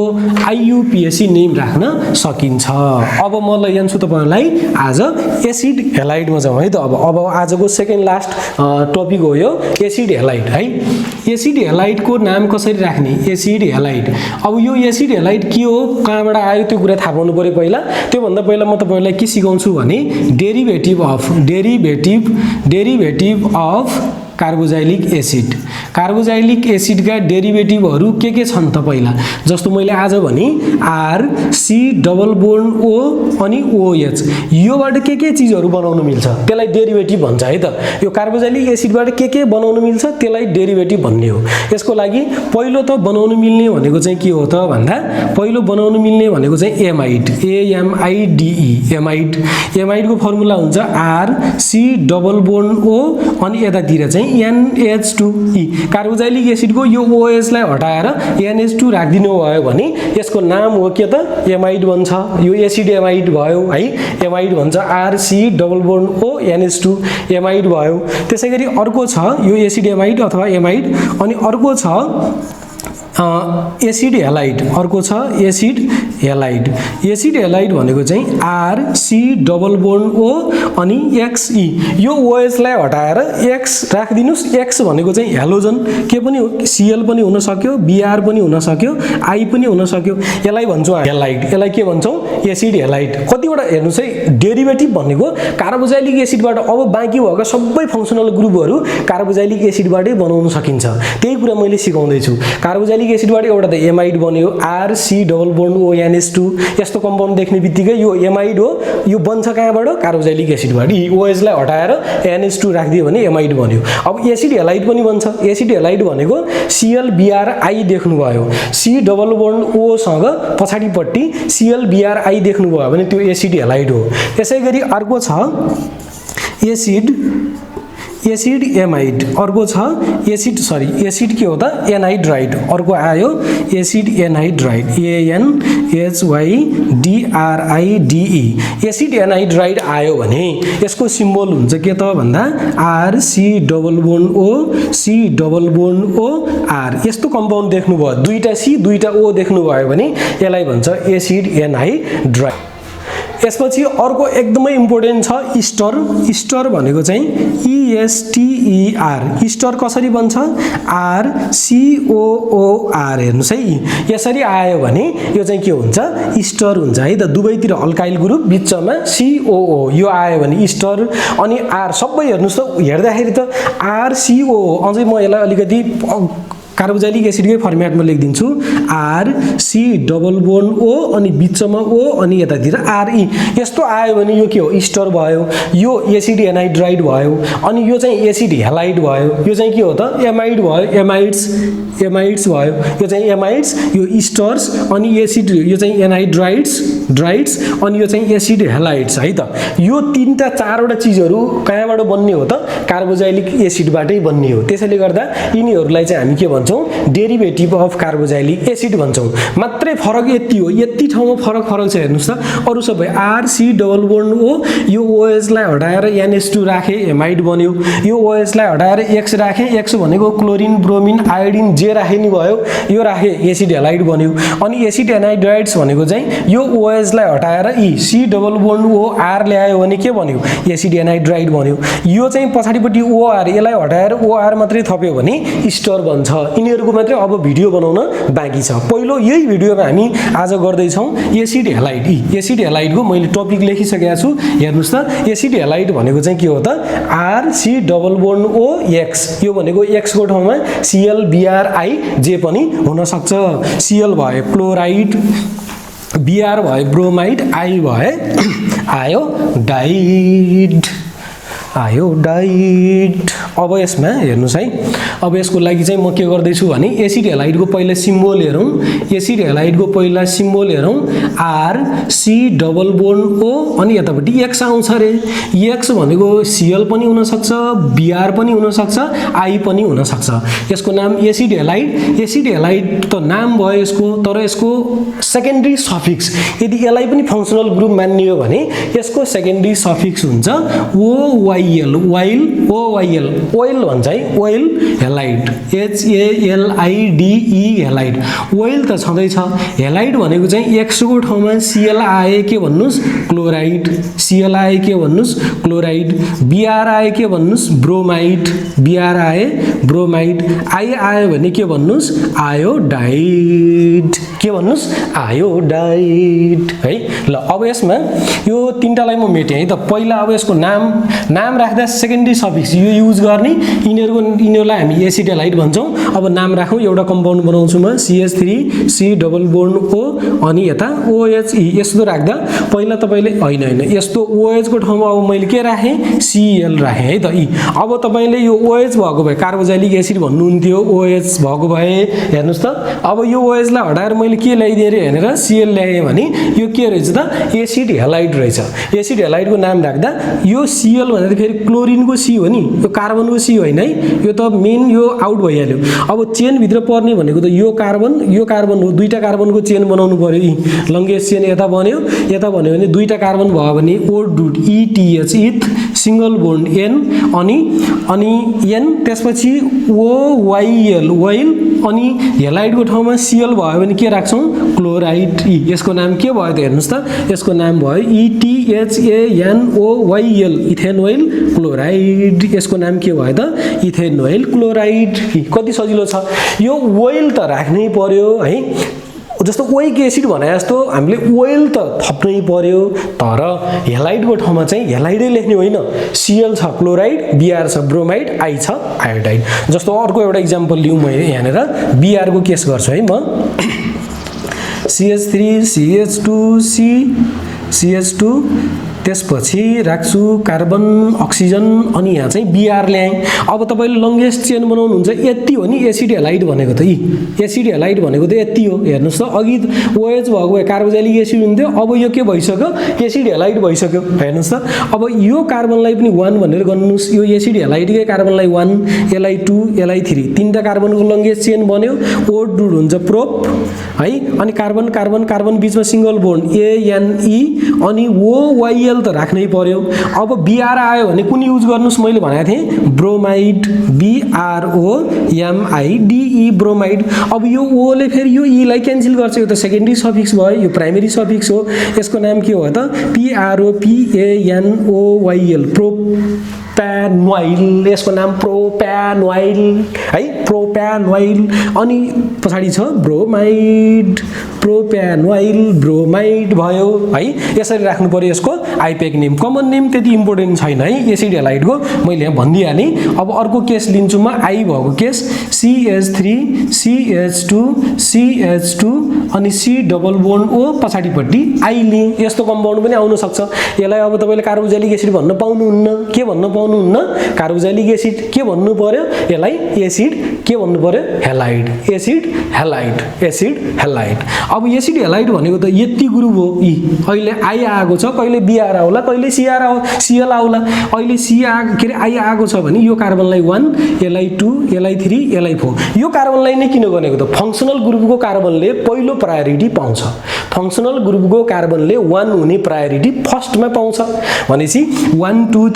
IUPAC नेम राख्न सकिन्छ अब म लैजान्छु तपाईहरुलाई आज एसिड हेलाइडमा जाउँ है त अब आजको सेकेन्ड लास्ट टपिक हो यो एसिड हेलाइड है एसिड हेलाइडको नाम कसरी राख्ने एसिड हेलाइड अब यो एसिड हेलाइड के हो कहाँबाट आयो त्यो कुरा थाहा पाउनु पर्यो पहिला त्यो भन्दा पहिला म तपाईहरुलाई के सिकाउँछु भने derivative of carboxylic acid. Carboxylic एसिडका डेरिभेटिभहरू के छन् त पहिला, जस्तो मैले आज भने R C double bond O अनि ओएच, योबाट के चीजहरू बनाउन मिल्छ त्यसलाई डेरिभेटिभ भन्छ है त। यो कार्बोजाइलिक एसिडबाट के बनाउन मिल्छ त्यसलाई डेरिभेटिभ भन्ने हो। यसको लागि पहिलो त बनाउन मिल्ने भनेको चाहिँ के हो त भन्दा, पहिलो बनाउन मिल्ने भनेको चाहिँ एमाइड, AMIDE, एमाइड। एमाइडको फर्मुला हुन्छ R C double bond O अनि यतातिर चाहिँ NH2E। कार्बोजाइलिक एसिडको यो OH लाई हटाएर NH2 राखिदिनु भयो भने यसको नाम हो के त, एमाइड बन्छ। यो एसिड एमाइड भयो है, एमाइड भन्छ, R C double bond O NH2 amide भयो। त्यसैगरी अर्को छ यो एसिड एमाइड अथवा एमाइड, अनि अर्को छ एसिड हेलाइड, अर्को छ एसिड हेलाइड। एसिड हेलाइड भनेको चाहिँ R C double bond O अनि XE, यो OH लाई हटाएर X राखिदिनुस्। X भनेको चाहिँ हेलोजन, के पनि हो, Cl पनि हुन सक्यो, Br पनि हुन सक्यो, I पनि हुन सक्यो, यसलाई भन्छौँ हेलाइड। यसलाई के भन्छौँ, एसिड हेलाइड। कतिवटा हेर्नुस् है, डेरिभेटिभ भनेको कार्बोजाइलिक एसिडबाट अब बाँकी भएका सबै फङ्सनल ग्रुपहरू कार्बोजाइलिक एसिडबाटै बनाउन सकिन्छ। त्यही कुरा मैले सिकाउँदैछु। कार्बोजाइलिक एसिडबाट एउटा त एमाइड बन्यो, R C double bond O NH2, यस्तो कम्पाउन्ड देख्ने बित्तिकै यो एमाइड हो। यो बन्छ कहाँबाट, कार्बोजाइलिक एसिडबाट। OH लाई हटाएर NH2 राखिदियो भने एमाइड बन्यो। अब एसिड हेलाइड पनि बन्छ। एसिड हेलाइड भनेको ClBrI देख्नुभयो, सी डबल बोन्ड ओ सँग पछाडिपट्टि ClBrI देख्नुभयो भने त्यो एसिड हेलाइड हो। त्यसैगरी अर्को छ एसिड एमाइड, अर्को छ एसिड के हो त, एनहाइड्राइड। अर्को आयो acid anhydride, ANHYDRIDE। Acid anhydride आयो भने यसको सिम्बल हुन्छ के त भन्दा R C double bond O C double bond O R. यस्तो कम्पाउन्ड देख्नुभयो, दुईटा सी दुईटा ओ देख्नुभयो भने यसलाई भन्छ एसिड एनहाइड्राइड। यसपछि अर्को एकदमै इम्पोर्टेन्ट छ इस्टर। इस्टर भनेको चाहिँ ESTER। इस्टर कसरी बन्छ, आर COOR। हेर्नुहोस् है, यसरी आयो भने यो चाहिँ के हुन्छ, इस्टर हुन्छ है त। दुवैतिर अल्काइल ग्रुप, बिचमा COO, यो आयो भने इस्टर। अनि आर सबै हेर्नुहोस् त, हेर्दाखेरि त RCOO। अझै म यसलाई अलिकति कार्बोजाइलिक एसिडकै फर्मेटमा लेखिदिन्छु, R C double bond O अनि बिचमा ओ अनि यतातिर RE। यस्तो आयो भने यो के हो, इस्टर भयो। यो एसिड एनहाइड्राइड भयो। अनि यो चाहिँ एसिड हेलाइड भयो। यो चाहिँ के हो त, एमाइड भयो, एमाइड्स भयो। यो चाहिँ एमाइड्स, यो इस्टर्स, अनि एसिड, यो चाहिँ एनहाइड्राइड्स, अनि यो चाहिँ एसिड हेलाइड्स है त। यो तीनटा चारवटा चिजहरू कहाँबाट बन्ने हो त, कार्बोजाइलिक एसिडबाटै बन्ने हो। त्यसैले गर्दा यिनीहरूलाई चाहिँ हामी के भन्छौँ, डेरिभेटिभ अफ कार्बोजाइलिक एसिड भन्छौँ। मात्रै फरक यति हो, यति ठाउँमा फरक छ। हेर्नुहोस् त, अरू सबै R C double bond O, यो OH लाई हटाएर NH2 राखे, एमाइड बन्यो। यो OH लाई हटाएर X राखे, X भनेको क्लोरिन ब्रोमिन आयोडिन जे राखे नि भयो, यो राखे एसिड हेलाइड बन्यो। अनि एसिड एनहाइड्राइड्स भनेको चाहिँ यो OH लाई हटाएर C double bond O R ल्यायो भने के बन्यो, एसिड एनहाइड्राइड बन्यो। यो चाहिँ पछाडिपट्टि OR, यसलाई हटाएर OR मात्रै थप्यो भने इस्टर बन्छ। यिनीहरूको मात्रै अब भिडियो बनाउन बाँकी छ। पहिलो यही भिडियोमा हामी आज गर्दैछौँ एसिड हेलाइड। एसिड हेलाइडको मैले टपिक लेखिसकेको छु। हेर्नुहोस् त, एसिड हेलाइड भनेको चाहिँ के हो त, R C double bond O X। यो भनेको X को ठाउँमा ClBrI जे पनि हुन सक्छ। Cl भयो क्लोराइड, Br भयो ब्रोमाइड, I भए आयोडाइड। अब यसमा हेर्नुहोस् है, अब यसको लागि चाहिँ म के गर्दैछु भने एसिड हेलाइडको पहिला सिम्बल हेरौँ। एसिड हेलाइडको पहिला सिम्बल हेरौँ, R C double bond O अनि यतापट्टि X आउँछ रे। X भनेको Cl पनि हुनसक्छ, Br पनि हुनसक्छ, I पनि हुनसक्छ। यसको नाम एसिड हेलाइड। एसिड हेलाइड त नाम भयो यसको, तर यसको सेकेन्डरी सफिक्स, यदि यसलाई पनि फङ्सनल ग्रुप मान्ने हो भने यसको सेकेन्डरी सफिक्स हुन्छ OYL, OYL, ओइल भन्छ है, oil halide, HALIDE halide. Oil त छँदैछ, हेलाइड भनेको चाहिँ X को ठाउँमा Cl आए के भन्नुस्, क्लोराइड, Cl आए के भन्नुस्, क्लोराइड, Br आए के भन्नुस्, ब्रोमाइड, Br आए ब्रोमाइड, I आयो भने के भन्नुस्, आयोडाइड। के भन्नुस् आयोडाइड है। ल अब यसमा यो तीनटालाई म मेटेँ है त। पहिला अब यसको नाम राख्दा सेकेन्डरी सफिक्स यो युज गर्ने, यिनीहरूलाई हामी एसिड हेलाइड भन्छौँ। अब नाम राखौँ, एउटा कम्पाउन्ड बनाउँछु म CH3 C double bond O अनि यता OHE यस्तो राख्दा पहिला तपाईले हैन यस्तो OH को ठाउँमा अब मैले के राखेँ Cl राखेँ है त। अब तपाईले यो OH भएको भए कार्बोक्सिलिक एसिड भन्नुहुन्थ्यो, OH भएको भए हेर्नुस् त। अब यो OH लाई हटाएर मैले के ल्याइदिएँ रे भनेर Cl ल्याएँ भने यो के रहेछ त एसिड हेलाइड रहेछ। एसिड हेलाइडको नाम राख्दा यो Cl भनेर फेरि क्लोरिनको C हो नि, यो कार्बनको C होइन है, यो त मेन यो आउट भइहाल्यो। अब चेन भित्र पर्ने भनेको त यो कार्बन हो, दुईटा कार्बनको चेन बनाउनु पर्यो। लङ्गेस्ट चेन यता बन्यो, यता भन्यो भने दुईटा कार्बन भयो भने O डुट ETH इथ सिंगल बोन्ड N अनि N त्यसपछि OYL वाइल अनि हेलाइडको ठाउँमा Cl भयो भने के राख्छौं क्लोराइड E। यसको नाम के भयो त हेर्नुस् त, यसको नाम भयो ETHANOYL इथेनोइल क्लोराइड। यसको नाम के भयो त इथेनोइल क्लोराइड। कति सजिलो छ यो, ओइल त राख्नै पर्यो है। जस्तो ओइक एसिड भने जस्तो हामीले ओइल त थप्नै पर्यो, तर हेलाइडको ठाउँमा चाहिँ हेलाइडै लेख्ने होइन। Cl छ क्लोराइड, Br छ ब्रोमाइड, I छ आयोडाइड। जस्तो अर्को एउटा इक्जाम्पल लिउँ म यहाँनिर Br को केस गर्छु है म। CH3 CH2 त्यसपछि राख्छु कार्बन ओक्सिजन अनि यहाँ चाहिँ Br ल्याएँ। अब तपाईले लङ्गेस्ट चेन बनाउनुहुन्छ यति हो नि एसिड हेलाइड भनेको त। एसिड हेलाइड भनेको त यति हो। हेर्नुस् त अघि OH भएको भए कार्बोक्सिलिक एसिड हुन्थ्यो, अब यो के भइसक्यो एसिड हेलाइड भइसक्यो। हेर्नुस् त अब यो कार्बनलाई पनि 1 भनेर गर्नुस्, यो एसिड हेलाइडकै कार्बनलाई 1 Li2 Li3 तीनटा कार्बनको लङ्गेस्ट चेन बन्यो। O डुट हुन्छ प्रोप है, अनि कार्बन बीचमा सिंगल बोन्ड ANE अनि OYL त राख्नै पर्यो। अब Br आयो भने कुन युज गर्नुस् मैले भनेको थिएँ ब्रोमाइड BROMIDE ब्रोमाइड। अब यो O ले फेरि यो E लाई क्यान्सल गर्छ, यो त सेकेन्डरी सफिक्स भयो, यो प्राइमरी सफिक्स हो। यसको नाम के हो त PROPANOYL प्रोप्यानोइल। यसको नाम प्रोप्यानोइल है, प्रोप्यानोइल। अनि पछाडि छ ब्रोमाइड, प्रोप्यानोइल ब्रोमाइड भयो है। यसरी राख्नु पर्यो यसको आइपेक नेम। कमन नेम त्यति इम्पोर्टेन्ट छैन है एसिड हेलाइडको, मैले यहाँ भनिदिइहालेँ। अब अर्को केस लिन्छु म, आई भएको केस CH3 CH2 अनि C डबल बोन्ड O पछाडिपट्टि I लिएँ। यस्तो कम्पाउन्ड पनि आउन सक्छ। यसलाई अब तपाईले कार्बोक्सिलिक एसिड भन्न पाउनुहुन्न, के भन्न पाउनुहुन्न कार्बोक्सिलिक एसिड, के भन्नु पर्यो यसलाई एसिड, के भन्नु पर्यो halide, acid halide, acid halide. अब एसिड हेलाइड भनेको त यति ग्रुप हो। अहिले I आएको छ, कहिले Br आउला, कहिले Cl आउला। अहिले के रे I आएको छ भने यो कार्बनलाई 1 Li2 Li3 Li4 यो कार्बनलाई नै किन गरेको त फङ्सनल ग्रुपको कार्बनले पहिलो प्रायोरिटी पाउँछ। फङ्सनल ग्रुपको कार्बनले 1 हुने प्रायोरिटी फर्स्टमा पाउँछ भनेपछि 1 2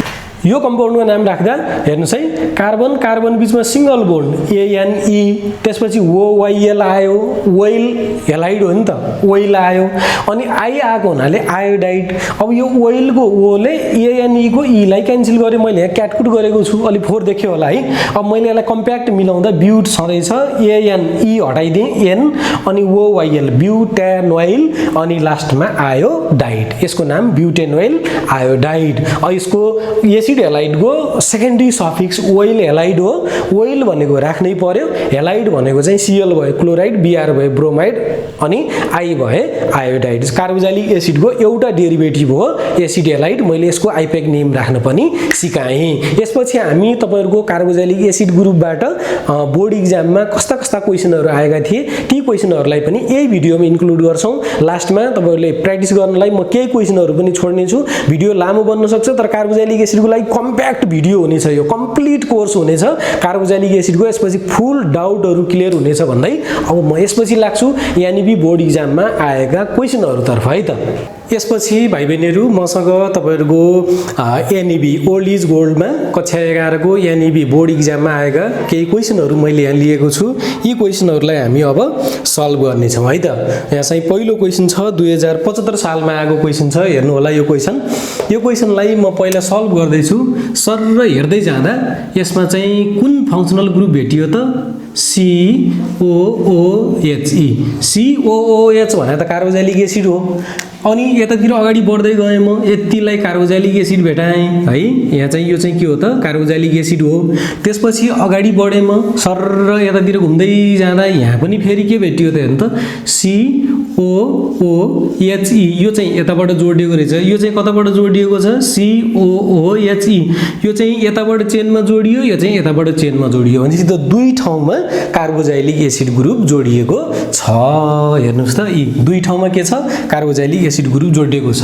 यो कम्पाउन्डको नाम राख्दा हेर्नुस् है, कार्बन बीचमा सिंगल बोन्ड ANE, त्यसपछि OYL आयो, ओइल हेलाइड हो नि त, ओइल आयो। अनि I आएको हुनाले आयोडाइड। अब यो ओइलको O ले ANE को E लाई क्यान्सल गरे, मैले यहाँ क्याटकुट गरेको छु, अलि फोर देख्यो होला है। अब मैले यसलाई कम्प्याक्ट मिलाउँदा ब्युट छँदैछ, ANE हटाइदिएँ N अनि OYL ब्युटानोइल अनि लास्टमा आयोडाइड। यसको नाम ब्युटेनोइल आयोडाइड। अब यसको एसिड हेलाइडको सेकेन्डरी सफिक्स ओइल हेलाइड हो। ओइल भनेको राख्नै पर्यो, हेलाइड भनेको चाहिँ Cl भयो क्लोराइड, Br भयो ब्रोमाइड अनि I भए आयोडाइड। कार्बोक्सिलिक एसिडको एउटा डेरिभेटिभ हो एसिड हेलाइड। मैले यसको आइपेक नेम राख्न पनि सिकाएँ। यसपछि हामी तपाईहरुको कार्बोक्सिलिक एसिड ग्रुपबाट बोर्ड इक्जाममा कस्ता क्वेशनहरु आएका थिए ती क्वेशनहरुलाई पनि यही भिडियोमा इन्क्लुड गर्छौं। लास्टमा तपाईहरुले प्र्याक्टिस गर्नलाई म केही क्वेशनहरु पनि छोड्ने छु। भिडियो लामो बन्न सक्छ, तर कार्बोक्सिलिक एसिडको लागि कम्प्याक्ट भिडियो हुनेछ, यो कम्प्लिट कोर्स हुनेछ कार्बोक्सिलिक एसिडको। यसपछि फुल डाउटहरु क्लियर हुनेछ भन्दै अब म यसपछि लाग्छु एनईबी बोर्ड इक्जाममा आएका क्वेशनहरु तर्फ है त। यसपछि भाइ बहिनीहरु मसँग तपाईहरुको एनईबी ओल्ड इज गोल्डमा कक्षा 11 को एनईबी बोर्ड इक्जाममा आएका केही क्वेशनहरु मैले यहाँ लिएको छु। यी क्वेशनहरुलाई हामी अब सल्भ गर्ने छौं है त। यहाँ चाहिँ पहिलो क्वेशन छ 2075 सालमा आएको क्वेशन छ। हेर्नु होला यो क्वेशन। यो क्वेशनलाई म पहिला सल्भ गर्दै छु। सर हेर्दै जाँदा यसमा चाहिँ कुन फंक्सनल ग्रुप भेटियो त COOHE COOH भने त कार्बोक्सिलिक एसिड हो अनि यतातिर अगाडि बढ्दै गएँ म यतिलाई कार्बोक्सिलिक एसिड भेटाएँ है यहाँ चाहिँ यो चाहिँ के हो त कार्बोक्सिलिक एसिड हो त्यसपछि अगाडि बढेँ म सर्र यतातिर घुम्दै जाँदा यहाँ पनि फेरि के भेटियो त हेर्नु त COOHE यो चाहिँ यताबाट जोडिएको रहेछ यो चाहिँ कताबाट जोडिएको छ COOHE यो चाहिँ यताबाट चेनमा जोडियो यो चाहिँ यताबाट चेनमा जोडियो भनेपछि त दुई ठाउँमा कार्बोक्सिलिक एसिड ग्रुप जोडिएको छ हेर्नुस् त यी दुई ठाउँमा के छ कार्बोक्सिलिक एसिड ग्रुप जोडिएको छ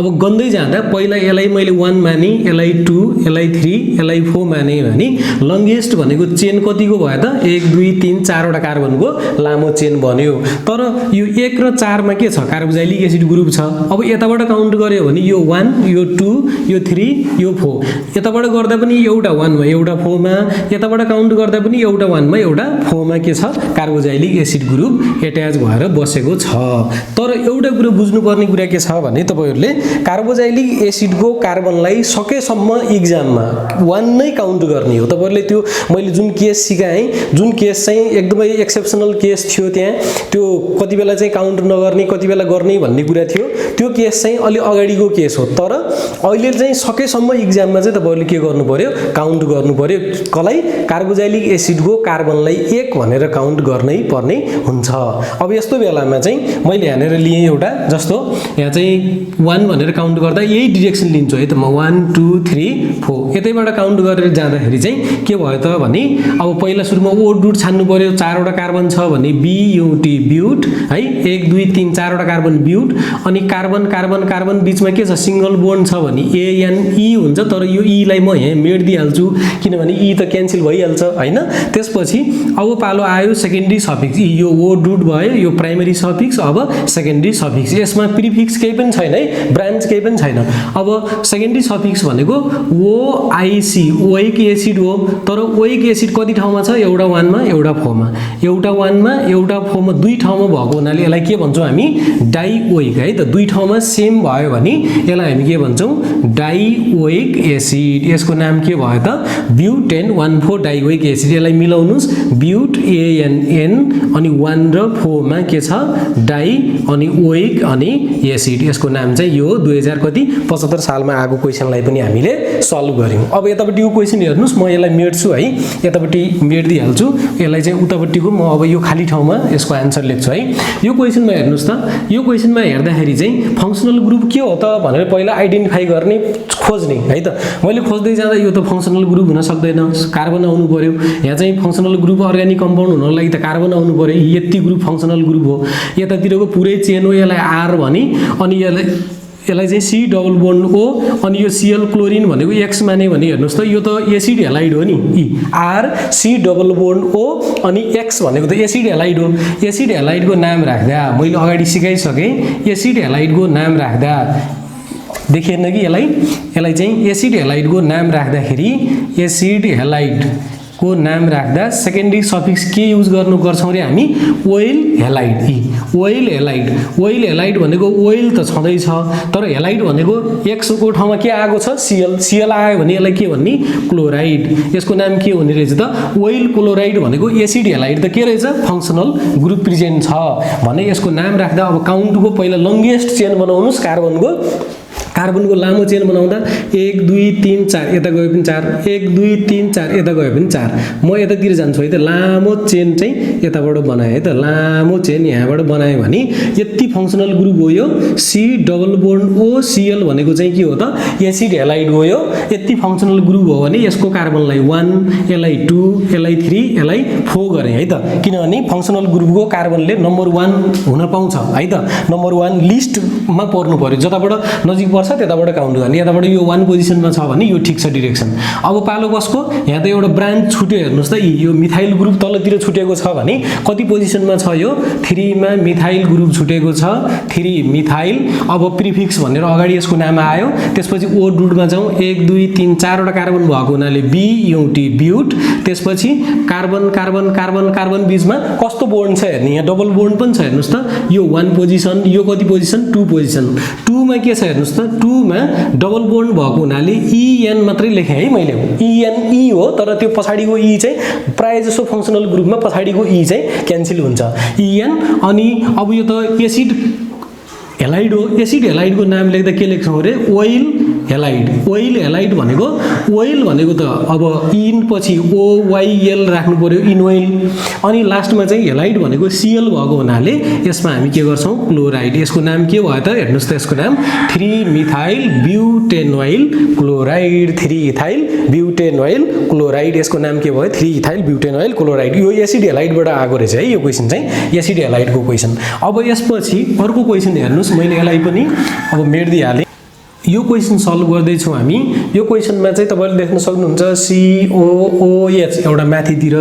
अब गन्दै जाँदा पहिला यसलाई मैले 1 माने यसलाई 2 यसलाई 3 यसलाई 4 माने भने लङ्गेस्ट भनेको चेन कतिको भयो त 1 2 3 4 वटा कार्बनको लामो चेन बन्यो तर यो 1 र 4 मा के छ कार्बोक्सिलिक एसिड ग्रुप छ अब यताबाट काउन्ट गर्यो भने यो 1 यो 2 यो 3 यो 4 यताबाट गर्दा पनि एउटा 1 मा एउटा 4 मा यताबाट काउन्ट गर्दा पनि एउटा 1 मा एउटा 4 मा के छ कार्बोक्सिलिक एसिड ग्रुप एट्याच भएर बसेको छ तर एउटा कुरा बुझ्नुपर्ने कुरा के छ भने तपाईहरुले कार्बोक्सिलिक एसिडको कार्बनलाई सकेसम्म एक्जाममा 1 नै काउन्ट गर्ने हो तपाईहरुले त्यो मैले जुन केस सिकाएँ जुन केस चाहिँ एकदमै एक्सेप्सनल केस थियो त्यहाँ त्यो कति बेला चाहिँ काउन्ट नगर्ने कति बेला गर्ने भन्ने कुरा थियो त्यो केस चाहिँ अलि अगाडिको केस हो तर अहिले चाहिँ सकेसम्म एक्जाममा चाहिँ तपाईहरुले के गर्नु पर्यो काउन्ट गर्नु पर्यो कलाई कार्बोक्सिलिक एसिडको कार्बनलाई 1 भनेर काउन्ट गर्नै पर्ने हुन्छ अब यस्तो बेलामा चाहिँ मैले यहाँनेर लिए एउटा जस्तो यहाँ चाहिँ 1 भनेर काउन्ट गर्दा यही डिरेक्सन लिन्छु है त म 1 2 3 4 यतैबाट काउन्ट गरेर जाँदाखेरि चाहिँ के भयो त भने अब पहिला सुरुमा ओ डुट छान्नु पर्यो 4 वटा कार्बन छ भने BUT ब्युट है 1 2 3 4 वटा कार्बन ब्युट अनि कार्बन कार्बन कार्बन बीचमा के छ सिंगल बोन्ड छ भने ANE हुन्छ तर यो E लाई म यहाँ मेट दिइहाल्छु किनभने E त क्यान्सल भइहाल्छ हैन त्यसपछि अब पालो आयो सेकेन्डरी सफिक्स यो ओ डुट भयो यो प्राइमरी सफिक्स अब सेकेन्डरी सफिक्स यसमा प्रिफिक्स केही पनि छैन है ब्रान्च केही पनि छैन अब सेकेन्डरी सफिक्स भनेको OIC ओइक एसिड हो तर ओइक एसिड कति ठाउँमा छ एउटा 1 मा एउटा 4 मा एउटा 1 मा एउटा 4 मा दुई ठाउँमा भएको हुनाले यसलाई के भन्छौं हामी डाइओइक है त दुई ठाउँमा सेम भयो भने यसलाई हामी के भन्छौं डाइओइक एसिड यसको नाम के भयो त ब्युटेन 1,4 डाइओइक एसिड यसलाई मिलाउनुस् ब्युट ANN अनि 1 र 4 मा के छ डाइ अनि ओइक अनि एसिड यसको नाम चाहिँ यो 2075 सालमा आएको क्वेशनलाई पनि हामीले सल्भ गर्यौं अब यतापट्टि यो क्वेशन हेर्नुस् म यसलाई मेट्छु है यतापट्टि मेट दिइहाल्छु यसलाई चाहिँ उतापट्टिको म अब यो खाली ठाउँमा यसको आन्सर लेख्छु है यो क्वेशनमा हेर्नुस् त यो क्वेशनमा हेर्दाखेरि चाहिँ फंक्सनल ग्रुप के हो त भनेर पहिला आइडेन्टिफाई गर्ने खोज्ने है त मैले खोज्दै जाँदा यो त फंक्सनल ग्रुप हुन सक्दैन कार्बन आउनु पर्यो यहाँ चाहिँ फंक्सनल ग्रुप अर्गानिक कम्पाउन्ड हुनको लागि त कार्बन आउनु पर्यो यति ग्रुप फंक्सनल ग्रुप हो यतातिरको पुरै चेन हो यसलाई R भनी अनि यसलाई चाहिँ C डबल बोन्ड O अनि यो Cl क्लोरिन भनेको X माने भने हेर्नुस् त यो त एसिड हैलाइड हो नि R C double bond O अनि X भनेको त एसिड हैलाइड हो एसिड हैलाइडको नाम राख्दा मैले अगाडि सिकाइसके एसिड हैलाइडको नाम राख्दा देखिएन कि यसलाई चाहिँ एसिड हैलाइडको नाम राख्दाखेरि एसिड हैलाइड को नाम राख्दा सेकेन्डरी सफिक्स के युज गर्नु गर्छौं रे हामी ओइल हैलाइड ओइल हैलाइड भनेको ओइल त छँदै छ तर हैलाइड भनेको X को ठाउँमा के आएको छ Cl आयो भने यसलाई के भन्ने क्लोराइड यसको नाम के हुने रहेछ त ओइल क्लोराइड भनेको एसिड हैलाइड त के रहेछ फंक्सनल ग्रुप प्रेजेन्ट छ भने यसको नाम राख्दा अब काउन्टको पहिला लङ्गेस्ट चेन बनाउनुस् कार्बनको लामो चेन बनाउँदा 1 2 3 4 यता गए पनि 4 1 2 3 4 यता गए पनि 4 म यतातिर जान्छु है त लामो चेन चाहिँ यताबाट बनाए है त लामो चेन यहाँबाट बनाए भने यति फंक्सनल ग्रुप हो यो C double bond O Cl भनेको चाहिँ के हो त एसिड हैलाइड हो यो यति फंक्सनल ग्रुप हो भने यसको कार्बनलाई 1 यसलाई 2 यसलाई 3 यसलाई 4 गरे है त किनभने फंक्सनल ग्रुपको कार्बनले नम्बर 1 हुन पाउँछ है त नम्बर 1 लिस्टमा पर्नु पर्यो जताबाट नजिक त्यताबाट काउन्ट गर्ने यताबाट यो 1 पोजिसनमा छ भने यो ठीक छ डिरेक्सन अब पालो कसको यहाँ त एउटा ब्रान्च छुट्यो हेर्नुस् त यो मिथाइल ग्रुप तलतिर छुटेको छ भने कति पोजिसनमा छ यो 3 मा मिथाइल ग्रुप छुटेको छ 3 मिथाइल अब प्रिफिक्स भनेर अगाडि यसको नाम आयो त्यसपछि ओ डुटमा जाउँ 1 2 3 4 वटा कार्बन भएको हुनाले BUT ब्युट त्यसपछि कार्बन कार्बन कार्बन कार्बन बीचमा कस्तो बोन्ड छ हेर्ने यहाँ डबल बोन्ड पनि छ हेर्नुस् त यो 1 पोजिसन यो कति पोजिसन 2 पोजिसन 2 मा के छ हेर्नुस् त 2 मा डबल बोन्ड भएको हुनाले EN मात्रै लेखे है मैले EN E हो तर त्यो पछाडीको E चाहिँ प्राय जसो फंक्शनल ग्रुपमा पछाडीको E चाहिँ क्यान्सल हुन्छ EN अनि अब यो त एसिड हेलाइड हो एसिड हेलाइडको नाम लेख्दा के लेख्छौं रे ओइल हेलाइड भनेको त अब इन पछि OYL राख्नु पर्यो इनोइल अनि लास्टमा चाहिँ हेलाइड भनेको Cl भएको हुनाले यसमा हामी के गर्छौं क्लोराइड यसको नाम के भयो त हेर्नुस् त यसको नाम 3 मिथाइल ब्युटेनोइल क्लोराइड 3 इथाइल ब्युटेनोइल क्लोराइड यसको नाम के भयो 3 इथाइल ब्युटेनोइल क्लोराइड यो एसिड हेलाइडबाट आएको रहेछ है यो क्वेशन चाहिँ एसिड हेलाइडको क्वेशन अब यसपछि अर्को क्वेशन हेर्नुस् मैले यसलाई पनि अब मेट्दिहाले यो क्वेशन सल्भ गर्दै छौं हामी यो क्वेशनमा चाहिँ तपाईले देख्न सक्नुहुन्छ COOH एउटा माथितिर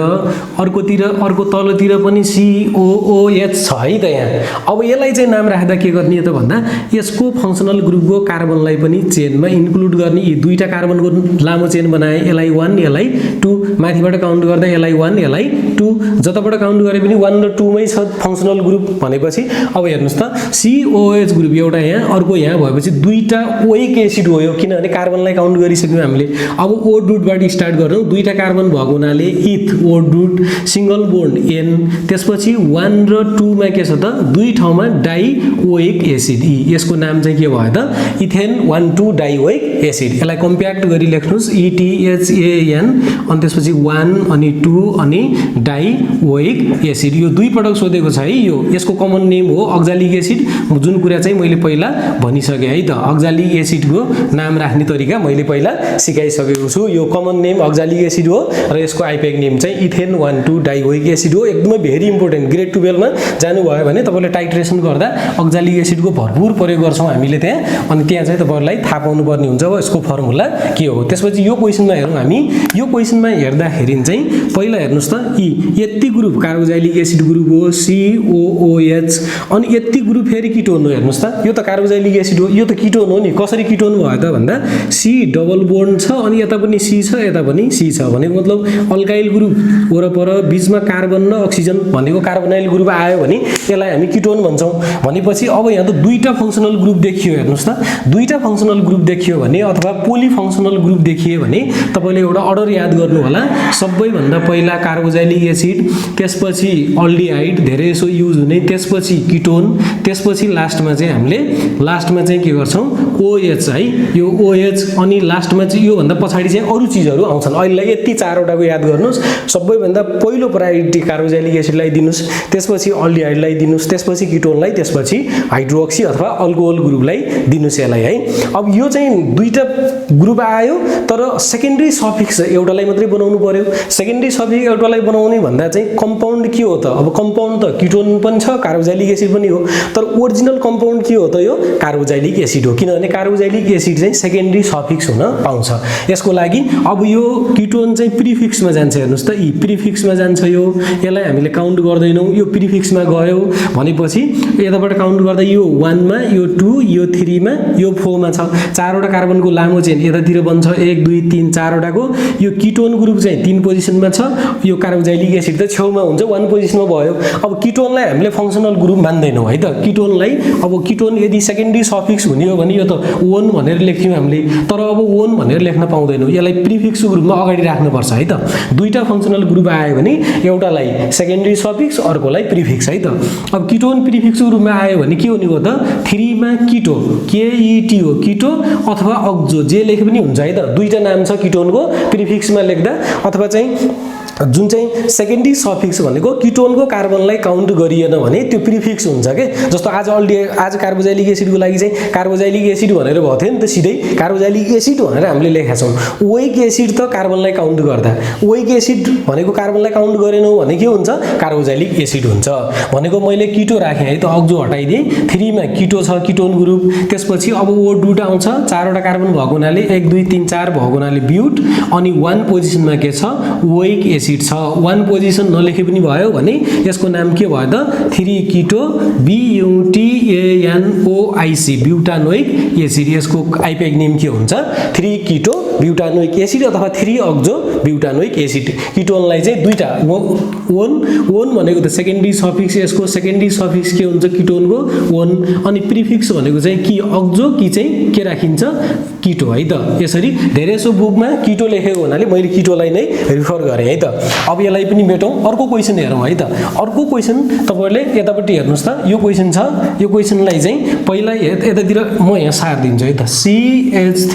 अर्को तलतिर पनि COOH छ है त यहाँ अब यसलाई चाहिँ नाम राख्दा के गर्ने त भन्दा यसको फंक्शनल ग्रुपको कार्बनलाई पनि चेनमा इन्क्लुड गर्ने यी दुईटा कार्बनको लामो चेन बनाए यसलाई 1 यसलाई 2 माथिबाट काउन्ट गर्दा यसलाई 1 यसलाई 2 जताबाट काउन्ट गरे पनि 1 र 2 मै छ फंक्शनल ग्रुप भनेपछि अब हेर्नुस् त COOH ग्रुप एउटा यहाँ अर्को यहाँ भएपछि दुईटा ओइक एसिड हो यो किनभने कार्बनलाई काउन्ट गरिसक्यौं हामीले अब O डुटबाट स्टार्ट गरौँ दुईटा कार्बन भएको हुनाले इथ O डुट सिंगल बोन्ड N त्यसपछि 1 र 2 मा के छ त दुई ठाउँमा डाइओइक एसिड E यसको नाम चाहिँ के भयो त इथेन 1,2 डाइओइक एसिड यसलाई कम्प्याक्ट गरी लेख्नुस् ETHAN अनि त्यसपछि 1 अनि 2 अनि डाइओइक एसिड यो दुई पटक सोधेको छ है यो यसको कमन नेम हो अक्जालिक एसिड जुन कुरा चाहिँ मैले पहिला भनिसके है त अक्जालिक एसिडको नाम राख्ने तरिका मैले पहिला सिकाइसकेको छु यो कमन नेम अक्जालिक एसिड हो र यसको आइपेक नेम चाहिँ इथेन 1,2 डाइओइक एसिड हो एकदमै भेरी इम्पोर्टेन्ट ग्रेड 12 मा जानु भयो भने तपाईले टाइट्रेसन गर्दा अक्जालिक एसिडको भरपुर प्रयोग गर्छौं हामीले त्यहाँ अनि त्यहाँ चाहिँ तपाईहरुलाई थाहा पाउनु पर्ने हुन्छ हो यसको फर्मुला के हो त्यसपछि यो क्वेशनमा हेरौं हामी यो क्वेशनमा हेर्दाखेरि चाहिँ पहिला हेर्नुस् त यति ग्रुप कार्बोक्सिलिक एसिड ग्रुप हो COOH अनि यति ग्रुप फेरि किटोन हो हेर्नुस् त यो त कार्बोक्सिलिक एसिड हो यो त किटोन हो नि कसरी किटोन भयो त भन्दा C डबल बोन्ड छ अनि यता पनि C छ यता पनि C छ भनेको मतलब अल्काइल ग्रुप वरपर बीचमा कार्बन र अक्सिजन भनेको कार्बोनाइल ग्रुप आयो भने यसलाई हामी किटोन भन्छौं भनेपछि अब यहाँ त दुईटा फंक्शनल ग्रुप देखियो हेर्नुस् त दुईटा फंक्शनल ग्रुप देखियो भने अथवा पोली फंक्शनल ग्रुप देखिए भने तपाईले एउटा अर्डर याद गर्नु होला सबैभन्दा पहिला कार्बोक्सिलिक एसिड त्यसपछि अल्डिहाइड धेरै जसो युज हुने त्यसपछि किटोन त्यसपछि लास्टमा चाहिँ के गर्छौं OH है यो OH अनि लास्टमा चाहिँ यो भन्दा पछाडी चाहिँ अरु चीजहरु आउँछन् अहिलेलाई यति चारवटाको याद गर्नुस् सबैभन्दा पहिलो प्रायोरिटी कार्बोक्सिलिक एसिडलाई दिनुस् त्यसपछि अल्डिहाइडलाई दिनुस् त्यसपछि किटोनलाई त्यसपछि हाइड्रोक्सी अथवा अल्कोहल ग्रुपलाई दिनुस् यसलाई है अब यो चाहिँ दुईटा ग्रुप आयो तर सेकेन्डरी सफिक्स एउटालाई मात्रै बनाउनु पर्यो सेकेन्डरी सफिक्स एउटालाई बनाउने भन्दा चाहिँ कम्पाउन्ड के हो त अब कम्पाउन्ड त किटोन पनि छ कार्बोक्सिलिक एसिड पनि हो तर ओरिजिनल कम्पाउन्ड के हो त यो कार्बोक्सिलिक एसिड हो किनभने कार्बोक्सिलिक एसिड चाहिँ सेकेन्डरी सफिक्स हुन पाउँछ यसको लागि अब यो किटोन चाहिँ प्रिफिक्समा जान्छ हेर्नुस् त प्रिफिक्समा जान्छ यो यसलाई हामीले काउन्ट गर्दैनौं यो प्रिफिक्समा गयो भनेपछि यताबाट काउन्ट गर्दा यो 1 मा यो 2 यो 3 मा यो 4 मा छ चारवटा कार्बनको लामो चेन यतातिर बन्छ 1 2 3 चारवटाको यो किटोन ग्रुप चाहिँ 3 पोजिसनमा छ यो कार्बोक्सिलिक एसिड त छेउमा हुन्छ 1 पोजिसनमा भयो अब किटोनलाई हामीले फंक्शनल ग्रुप मान्दैनौं है त किटोनलाई अब किटोन यदि सेकेन्डरी सफिक्स हुने हो भने यो त 1 भनेर लेख्थ्यौं हामीले तर अब 1 भनेर लेख्न पाउँदैनौं यसलाई प्रिफिक्स ग्रुपमा अगाडि राख्नु पर्छ है त दुईटा फंक्शनल ग्रुप आयो भने एउटालाई सेकेन्डरी सफिक्स अर्कोलाई प्रिफिक्स है त अब किटोन प्रिफिक्स ग्रुपमा आयो भने के हुने हो त 3 मा किटो KET हो किटो अथवा अक्जो जे लेखे पनि हुन्छ है त दुईटा नाम छ किटोनको प्रिफिक्समा लेख्दा अथवा चाहिँ जुन चाहिँ सेकेन्डरी सफिक्स भनेको किटोनको कार्बनलाई काउन्ट गरिएन भने त्यो प्रिफिक्स हुन्छ के जस्तो आज कार्बोक्सिलिक एसिडको लागि चाहिँ कार्बोक्सिलिक एसिड भनेर भयो थियो नि त सिधै कार्बोक्सिलिक एसिड भनेर हामीले लेखेका छौं ओइक एसिड त कार्बनलाई काउन्ट गर्दा ओइक एसिड भनेको कार्बनलाई काउन्ट गरेनौ भने के हुन्छ कार्बोक्सिलिक एसिड हुन्छ भनेको मैले किटो राखे है त अक्जो हटाइदिए 3 मा किटो छ किटोन ग्रुप त्यसपछि अब O डुट आउँछ चारवटा कार्बन भएको हुनाले 1 2 3 4 भएको हुनाले ब्युट अनि 1 पोजिसनमा के छ ओइक एसिड छ 1 पोजिसन नलेखे पनि भयो भने यसको नाम के भयो त 3 किटो BUTANOIC ब्युटानोइक एसिड यसको आइपेक नेम के हुन्छ 3 किटो ब्युटानोइक एसिड अथवा 3 अक्जो ब्युटानोइक एसिड किटोनलाई चाहिँ दुईटा ओन भनेको त सेकेन्डरी सफिक्स, यसको सेकेन्डरी सफिक्स के हुन्छ किटोनको ओन, अनि प्रिफिक्स भनेको चाहिँ कि अक्जो कि चाहिँ के राखिन्छ किटो है त। यसरी धेरैसो बुकमा किटो लेखेको हुनाले मैले किटोलाई नै रिफर गरेँ है त। अब यसलाई पनि मेटौँ, अर्को क्वेसन हेरौँ है त। अर्को क्वेसन तपाईँहरूले यतापट्टि हेर्नुहोस् त, यो क्वेसन छ, यो क्वेसनलाई चाहिँ पहिला यतातिर म यहाँ सारिदिन्छु है त। CH3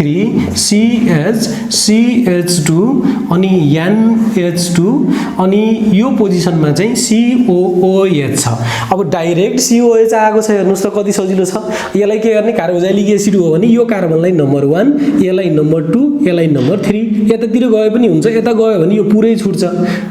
CH2 अनि NH2 अनि यो पोजिसनमा चाहिँ COOH छ। अब डाइरेक्ट COH आएको छ, हेर्नुहोस् त कति सजिलो छ। यसलाई के गर्ने, कार्बोक्सिलिक एसिड हो भने यो कार्बनलाई नम्बर 1, यसलाई नम्बर 2, यसलाई नम्बर 3, यतातिर गए पनि हुन्छ, यता गयो भने यो पुरै छुट्छ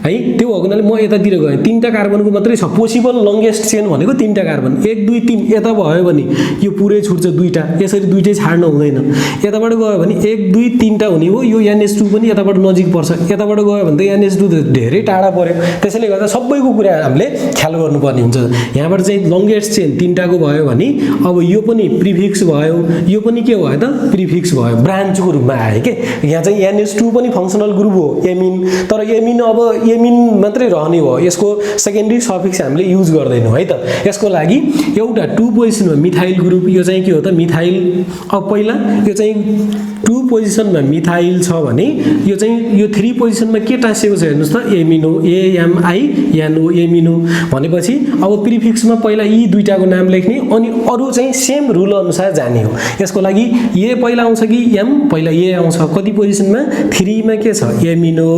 है। त्यो भएको हुनाले म यतातिर गएँ, 3टा कार्बनको मात्रै छ, पोसिबल लङ्गेस्ट चेन भनेको 3टा कार्बन, 1 2 3 यता भयो भने यो पुरै छुट्छ 2टा, यसरी 2टै छाड्न हुँदैन। यताबाट गयो भने 1 2 3टा हुने हो, यो NH2 पनि यताबाट नजिक पर्छ, यताबाट गयो भने त NH2 त धेरै टाढा पर्यो। त्यसैले गर्दा सबैको कुरा हामीले ख्याल गर्नुपर्ने हुन्छ। यहाँबाट चाहिँ लङ्गेस्ट चेन 3टाको भयो भने अब यो पनि प्रिफिक्स भयो, यो पनि के भयो त प्रिफिक्स भयो, ब्रान्चको रूपमा आयो के। यहाँ चाहिँ NH2 पनि फङ्सनल ग्रुप हो एमिन, तर एमिन अब एमिन मात्रै रहने हो, यसको सेकेन्डरी सफिक्स हामीले युज गर्दैनौँ है त। यसको लागि एउटा 2 पोजिसनमा मिथाइल ग्रुप, यो चाहिँ के हो त मिथाइल। अब पहिला यो चाहिँ 2 पोजिसनमा मिथाइल छ भने यो चाहिँ यो 3 पोजिसनमा के टाँसिएको छ हेर्नुहोस् त, एमिनो, AMINO एमिनो भनेपछि अब प्रिफिक्समा पहिला यी दुईटाको नाम लेख्ने, अनि अरू चाहिँ सेम रुल अनुसार जाने हो। यसको लागि ए पहिला आउँछ कि एम, पहिला ए आउँछ। कति पोजिसनमा 3 मा के छ एमिनो,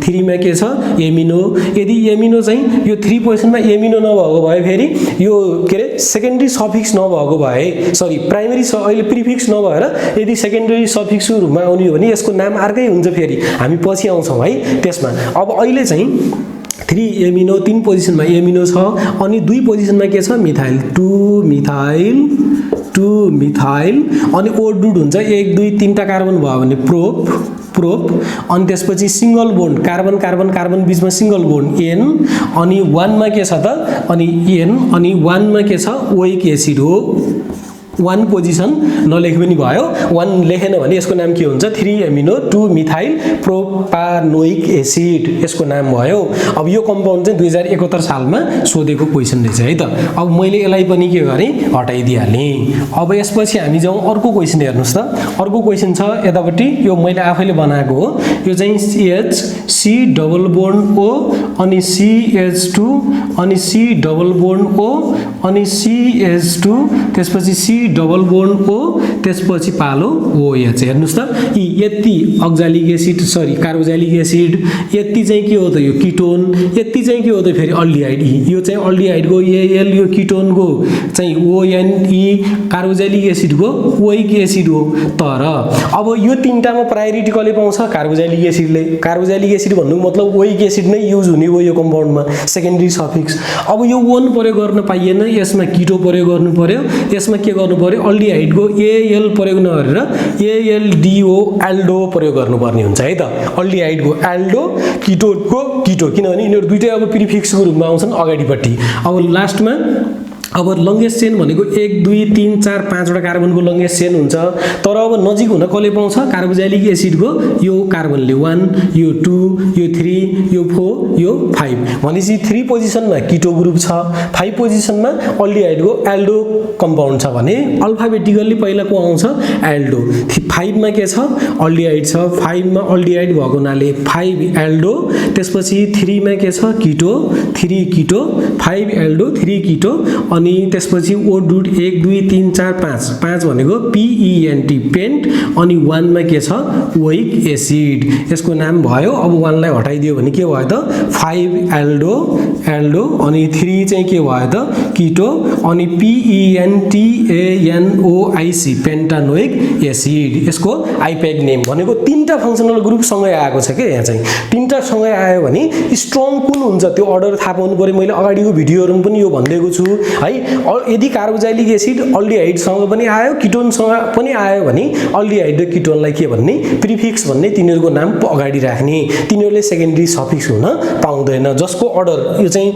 3 मा के छ एमिनो। यदि एमिनो चाहिँ यो 3 पोजिसनमा एमिनो नभएको भए फेरि यो के अरे सेकेन्डरी सफिक्स नभएको भए, सरी प्राइमेरी अहिले प्रिफिक्स नभएर यदि सेकेन्डरी सफिक्सको रूपमा आउने हो भने यसको नाम अर्कै हुन्छ, फेरि हामी पछि आउँछौँ है त्यसमा। अब अहिले चाहिँ 3 एमिनो, 3 पोजिसनमा एमिनो छ, अनि 2 पोजिसनमा के छ मिथाइल, 2 मिथाइल, अनि ओडुड हुन्छ 1 2 3टा कार्बन भयो भने प्रोप, अनि त्यसपछि single bond carbon carbon carbon बीचमा सिंगल बोन्ड N, अनि 1 मा के छ त अनि N, अनि 1 मा के छ ओइक एसिड हो। 1 पोजिसन नलेखे पनि भयो, 1 लेखेन भने यसको नाम के हुन्छ 3 एमिनो 2 मिथाइल प्रोपानोइक एसिड, यसको नाम भयो। अब यो कम्पाउन्ड चाहिँ 2071 सालमा सोधेको क्वेसन रहेछ है त। अब मैले यसलाई पनि के गरेँ हटाइदिइहालेँ। अब यसपछि हामी जाउँ अर्को क्वेसन हेर्नुहोस् त। अर्को क्वेसन छ यतापट्टि, यो मैले आफैले बनाएको हो। यो चाहिँ CH C double bond O अनि CH2 अनि C डबल बोन्ड O अनि CH2, त्यसपछि C डबल बोन्ड O, त्यसपछि पालो OH। हेर्नुहोस् त यी यति अक्जालिक एसिड, सरी कार्बोक्सिलिक एसिड, यति चाहिँ के हो त यो किटोन, यति चाहिँ के हो त फेरि अल्डिहाइड, यो चाहिँ अल्डिहाइडको AL, यो किटोनको चाहिँ ONE, कार्बोक्सिलिक एसिडको ओइक एसिड हो। तर अब यो 3टामा प्रायोरिटी कसले पाउँछ, कार्बोक्सिलिक एसिडले। कार्बोक्सिलिक एसिड भन्नु मतलब ओइक एसिड नै युज हुने हो यो कम्पाउन्डमा, सेकेन्डरी सफिक्स। अब यो ओन प्रयोग गर्न पाइएन, यसमा किटो प्रयोग गर्नु पर्यो, यसमा के गर्नु पर्यो अल्डिहाइडको AL प्रयोग नगरेर ALDO एल्डो प्रयोग गर्नुपर्ने हुन्छ है त। अल्डिहाइडको एल्डो, किटोको किटो, किनभने यिनीहरू दुईटै अब प्रिफिक्सको रूपमा आउँछन् अगाडिपट्टि। अब लास्टमा अब लङ्गेस्ट चेन भनेको 1 2 3 4 5वटा कार्बनको लङ्गेस्ट चेन हुन्छ। तर अब नजिक हुन कसले पाउँछ, कार्बोक्सिलिक एसिडको यो कार्बनले 1, यो 2, यो 3, यो 4, यो 5 भनेपछि 3 पोजिसनमा किटो ग्रुप छ, 5 पोजिसनमा अल्डिहाइडको एल्डो कम्पाउन्ड छ भने अल्फाबेटिकल्ली पहिला को आउँछ एल्डो। 5 मा के छ अल्डिहाइड छ, 5 मा अल्डिहाइड भएको हुनाले 5 एल्डो, त्यसपछि 3 मा के छ किटो, 3 किटो, 5 एल्डो 3 किटो, अनि त्यसपछि ओडुड 1 2 3 4 5 भनेको PENT पेन्ट, अनि 1 मा के छ ओइक एसिड, यसको नाम भयो। अब 1 लाई हटाइदियो भने के भयो त 5 एल्डो, अनि 3 चाहिँ के भयो त किटो, अनि PENTANOIC पेन्टानोइक एसिड, यसको आइप्याक नेम भनेको 3टा फङ्सनल ग्रुप सँगै आएको छ के। यहाँ चाहिँ 3टा सँगै आयो भने स्ट्रङ कुन हुन्छ त्यो अर्डर थाहा पाउनु पर्यो। मैले अगाडिको भिडियोहरुमा पनि यो भन्दैको छु है, है। यदि कार्बोक्सिलिक एसिड अल्डिहाइडसँग पनि आयो किटोनसँग पनि आयो भने अल्डिहाइड र किटोनलाई के भन्ने प्रिफिक्स भन्ने तिनीहरूको नाम अगाडि राख्ने, तिनीहरूले सेकेन्डरी सफिक्स हुन पाउँदैन। जसको अर्डर यो चाहिँ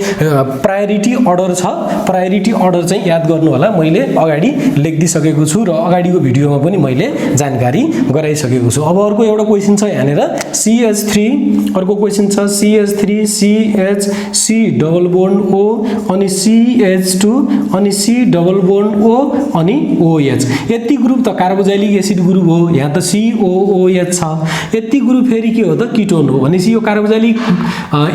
प्रायोरिटी अर्डर छ, प्रायोरिटी अर्डर चाहिँ याद गर्नु होला, मैले अगाडि लेखिदिसकेको छु र अगाडिको भिडियोमा पनि मैले जानकारी गराइसकेको छु। अब अर्को एउटा क्वेशन छ यहाँनिर CH3, अर्को क्वेशन छ CH3 CH C double bond O अनि CH2 अनि C डबल बोन्ड O अनि OH। यति ग्रुप त कार्बोक्सिलिक एसिड ग्रुप हो, यहाँ त COOH छ। यति ग्रुप फेरि के हो त किटोन हो भनेपछि यो कार्बोक्सिलिक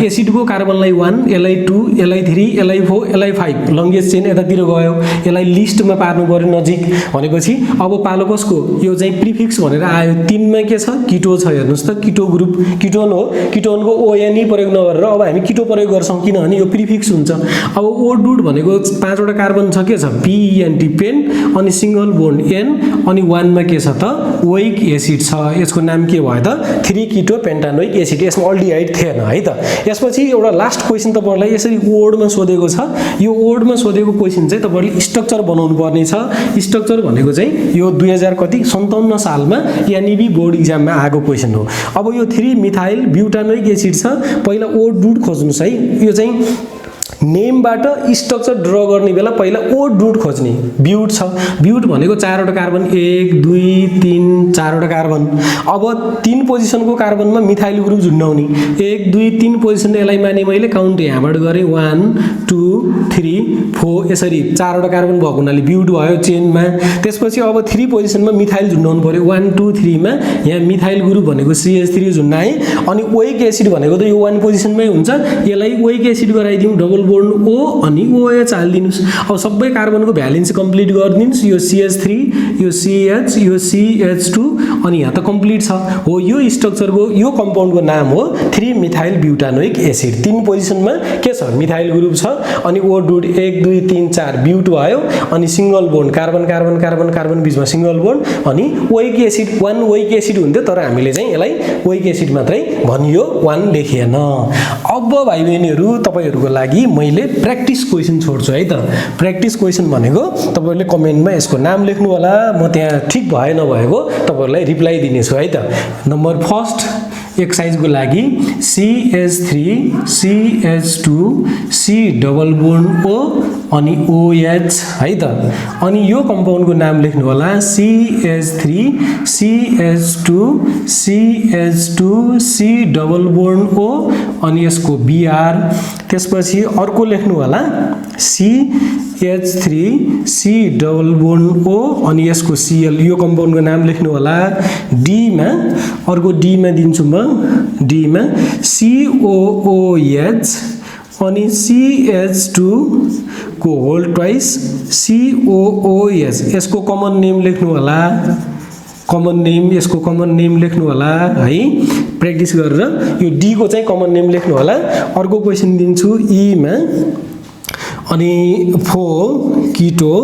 एसिडको कार्बनलाई 1 Li2 Li3 Li4 Li5 longest chain यतातिर गयो, यसलाई लिस्टमा पार्नु पर्यो नजिक भनेपछि अब पालो कसको यो चाहिँ प्रिफिक्स भनेर आयो 3 मा के छ किटो छ। हेर्नुस् त किटो ग्रुप किटोन हो, किटोनको ONE प्रयोग नगरेर अब हामी किटो प्रयोग गर्छौं किनभने यो प्रिफिक्स हुन्छ। अब O डुट भनेको 5 वटा कार्बन छ के छ PENT पेन अनि सिंगल बोन्ड N अनि 1 मा के छ त ओइक एसिड छ, यसको नाम के भयो त 3 किटो पेन्टानोइक एसिड। यसमा अल्डिहाइड थिएन है त। यसपछि एउटा लास्ट क्वेशन तपाईहरुलाई यसरी ओर्डमा सोधेको छ। यो ओर्डमा सोधेको क्वेशन चाहिँ तपाईहरुले स्ट्रक्चर बनाउनु पर्ने छ। स्ट्रक्चर भनेको चाहिँ यो 2057 सालमा एनईबी बोर्ड एक्जाममा आएको क्वेशन हो। अब यो 3 मिथाइल ब्युटानोइक एसिड छ, पहिला O डुट खोज्नुस् है। यो चाहिँ नेमबाट स्ट्रक्चर ड्र गर्ने बेला पहिला O डुट खोज्ने। ब्युट छ, ब्युट भनेको 4 वटा कार्बन 1 2 3 4 वटा कार्बन। अब 3 पोजिसनको कार्बनमा मिथाइल ग्रुप झुन्डाउने 1 2 3 पोजिसन यसलाई माने मैले काउन्ट यहाँबाट गरे 1 2 3 4 यसरी 4 वटा कार्बन भएको हुनाले ब्युट भयो चेनमा। त्यसपछि अब 3 पोजिसनमा मिथाइल झुन्डाउनु पर्यो 1 2 3 मा यहाँ मिथाइल ग्रुप भनेको CH3 झुन्डाए अनि ओइक एसिड भनेको त यो 1 पोजिसनमै हुन्छ, यसलाई ओइक एसिड गराइदिउँ डबल बोन्ड O अनि OH हाल्दिनुस्। अब सबै कार्बनको भ्यालेन्स कम्प्लिट गर्दिनुस्, यो CH3 यो CH यो CH2 अनि यहाँ त कम्प्लिट छ हो। यो स्ट्रक्चरको यो कम्पाउन्डको नाम हो 3 मिथाइल ब्युटानोइक एसिड। 3 पोजिसनमा के छ मिथाइल ग्रुप छ अनि O डुट 1 2 3 4 ब्युट भयो अनि single bond carbon carbon carbon carbon बीचमा सिंगल बोन्ड अनि ओइक एसिड 1 ओइक एसिड हुन्थ्यो तर हामीले चाहिँ यसलाई ओइक एसिड मात्रै भनियो 1 लेखिएन। अब भाइ बहिनीहरु तपाईहरुको लागि मैले प्र्याक्टिस क्वेशन छोड्छु है त। प्र्याक्टिस क्वेशन भनेको तपाईहरुले कमेन्टमा यसको नाम लेख्नु होला, म त्यहाँ ठीक भए नभएको तपाईहरुलाई रिप्लाई दिनेछु है त। नम्बर फर्स्ट एक्सरसाइजको लागि CH3 CH2 C double bond O अनि OH है त। अनि यो कम्पाउन्डको नाम लेख्नु होला CH3 CH2 CH2 C double bond O अनि यसको Br। त्यसपछि अर्को लेख्नु होला CH3 C double bond O अनि यसको Cl। यो कम्पाउन्डको नाम लेख्नु होला D मा, अर्को D मा दिन्छु म, D मा COOH अनि CH2 को होल ट्वाइस COOH। यसको कमन नेम लेख्नु होला, कमन नेम यसको कमन नेम लेख्नु होला है प्र्याक्टिस गरेर। यो D को चाहिँ कमन नेम लेख्नु होला। अर्को क्वेशन दिन्छु E मा अनि 4 किटो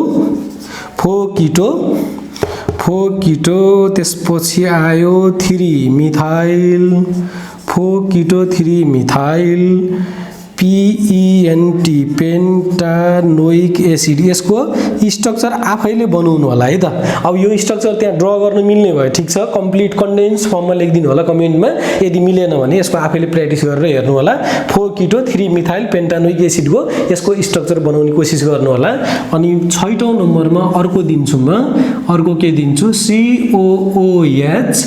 त्यसपछि आयो 3 मिथाइल 4 किटो 3 मिथाइल PENT पेन्टानोइक एसिड। यसको स्ट्रक्चर आफैले बनाउनु होला है त। अब यो स्ट्रक्चर त्यहाँ ड्र गर्न मिल्ने भयो ठीक छ, कम्प्लिट कन्डेन्स फर्ममा लेखिदिनु होला कमेन्टमा। यदि मिलेन भने यसको आफैले प्र्याक्टिस गरेर हेर्नु होला। 4 किटो 3 मिथाइल पेन्टानोइक एसिडको यसको स्ट्रक्चर बनाउने कोसिस गर्नु होला। अनि 6औं नम्बरमा अर्को दिन्छु म, अर्को के दिन्छु COOH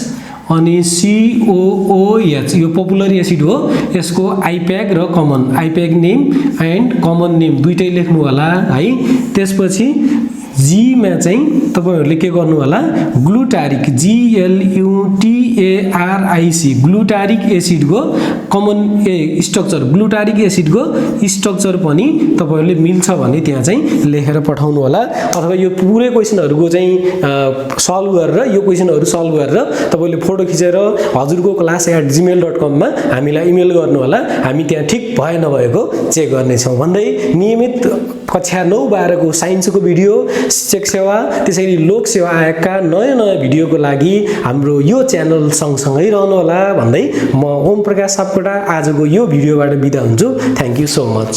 अनि COOH। यो पपुलर एसिड हो, यसको आइप्याक र common IUPAC name and common name दुईटै लेख्नु होला है। त्यसपछि G मा चाहिँ तपाईहरुले के गर्नु होला ग्लुटारिक GLUTARIC ग्लुटारिक एसिडको कमन स्ट्रक्चर ग्लुटारिक एसिडको स्ट्रक्चर पनि तपाईहरुले मिल्छ भने त्यहाँ चाहिँ लेखेर पठाउनु होला। अथवा यो पुरै क्वेशनहरुको चाहिँ सल्भ गरेर यो क्वेशनहरु सल्भ गरेर तपाईले फोटो खिचेर हजुरको class@gmail.com मा हामीलाई इमेल गर्नु होला। हामी त्यहाँ ठीक भए नभएको चेक गर्ने छौं भन्दै नियमित कक्षा 9 12 को साइन्सको भिडियो शिक्षक सेवा त्यसैले लोक सेवा आयोगका नयाँ भिडियोको लागि हाम्रो यो च्यानल सँगसँगै रहनु होला भन्दै म ओम प्रकाश सापकोटा आजको यो भिडियोबाट बिदा हुन्छु। Thank you so much.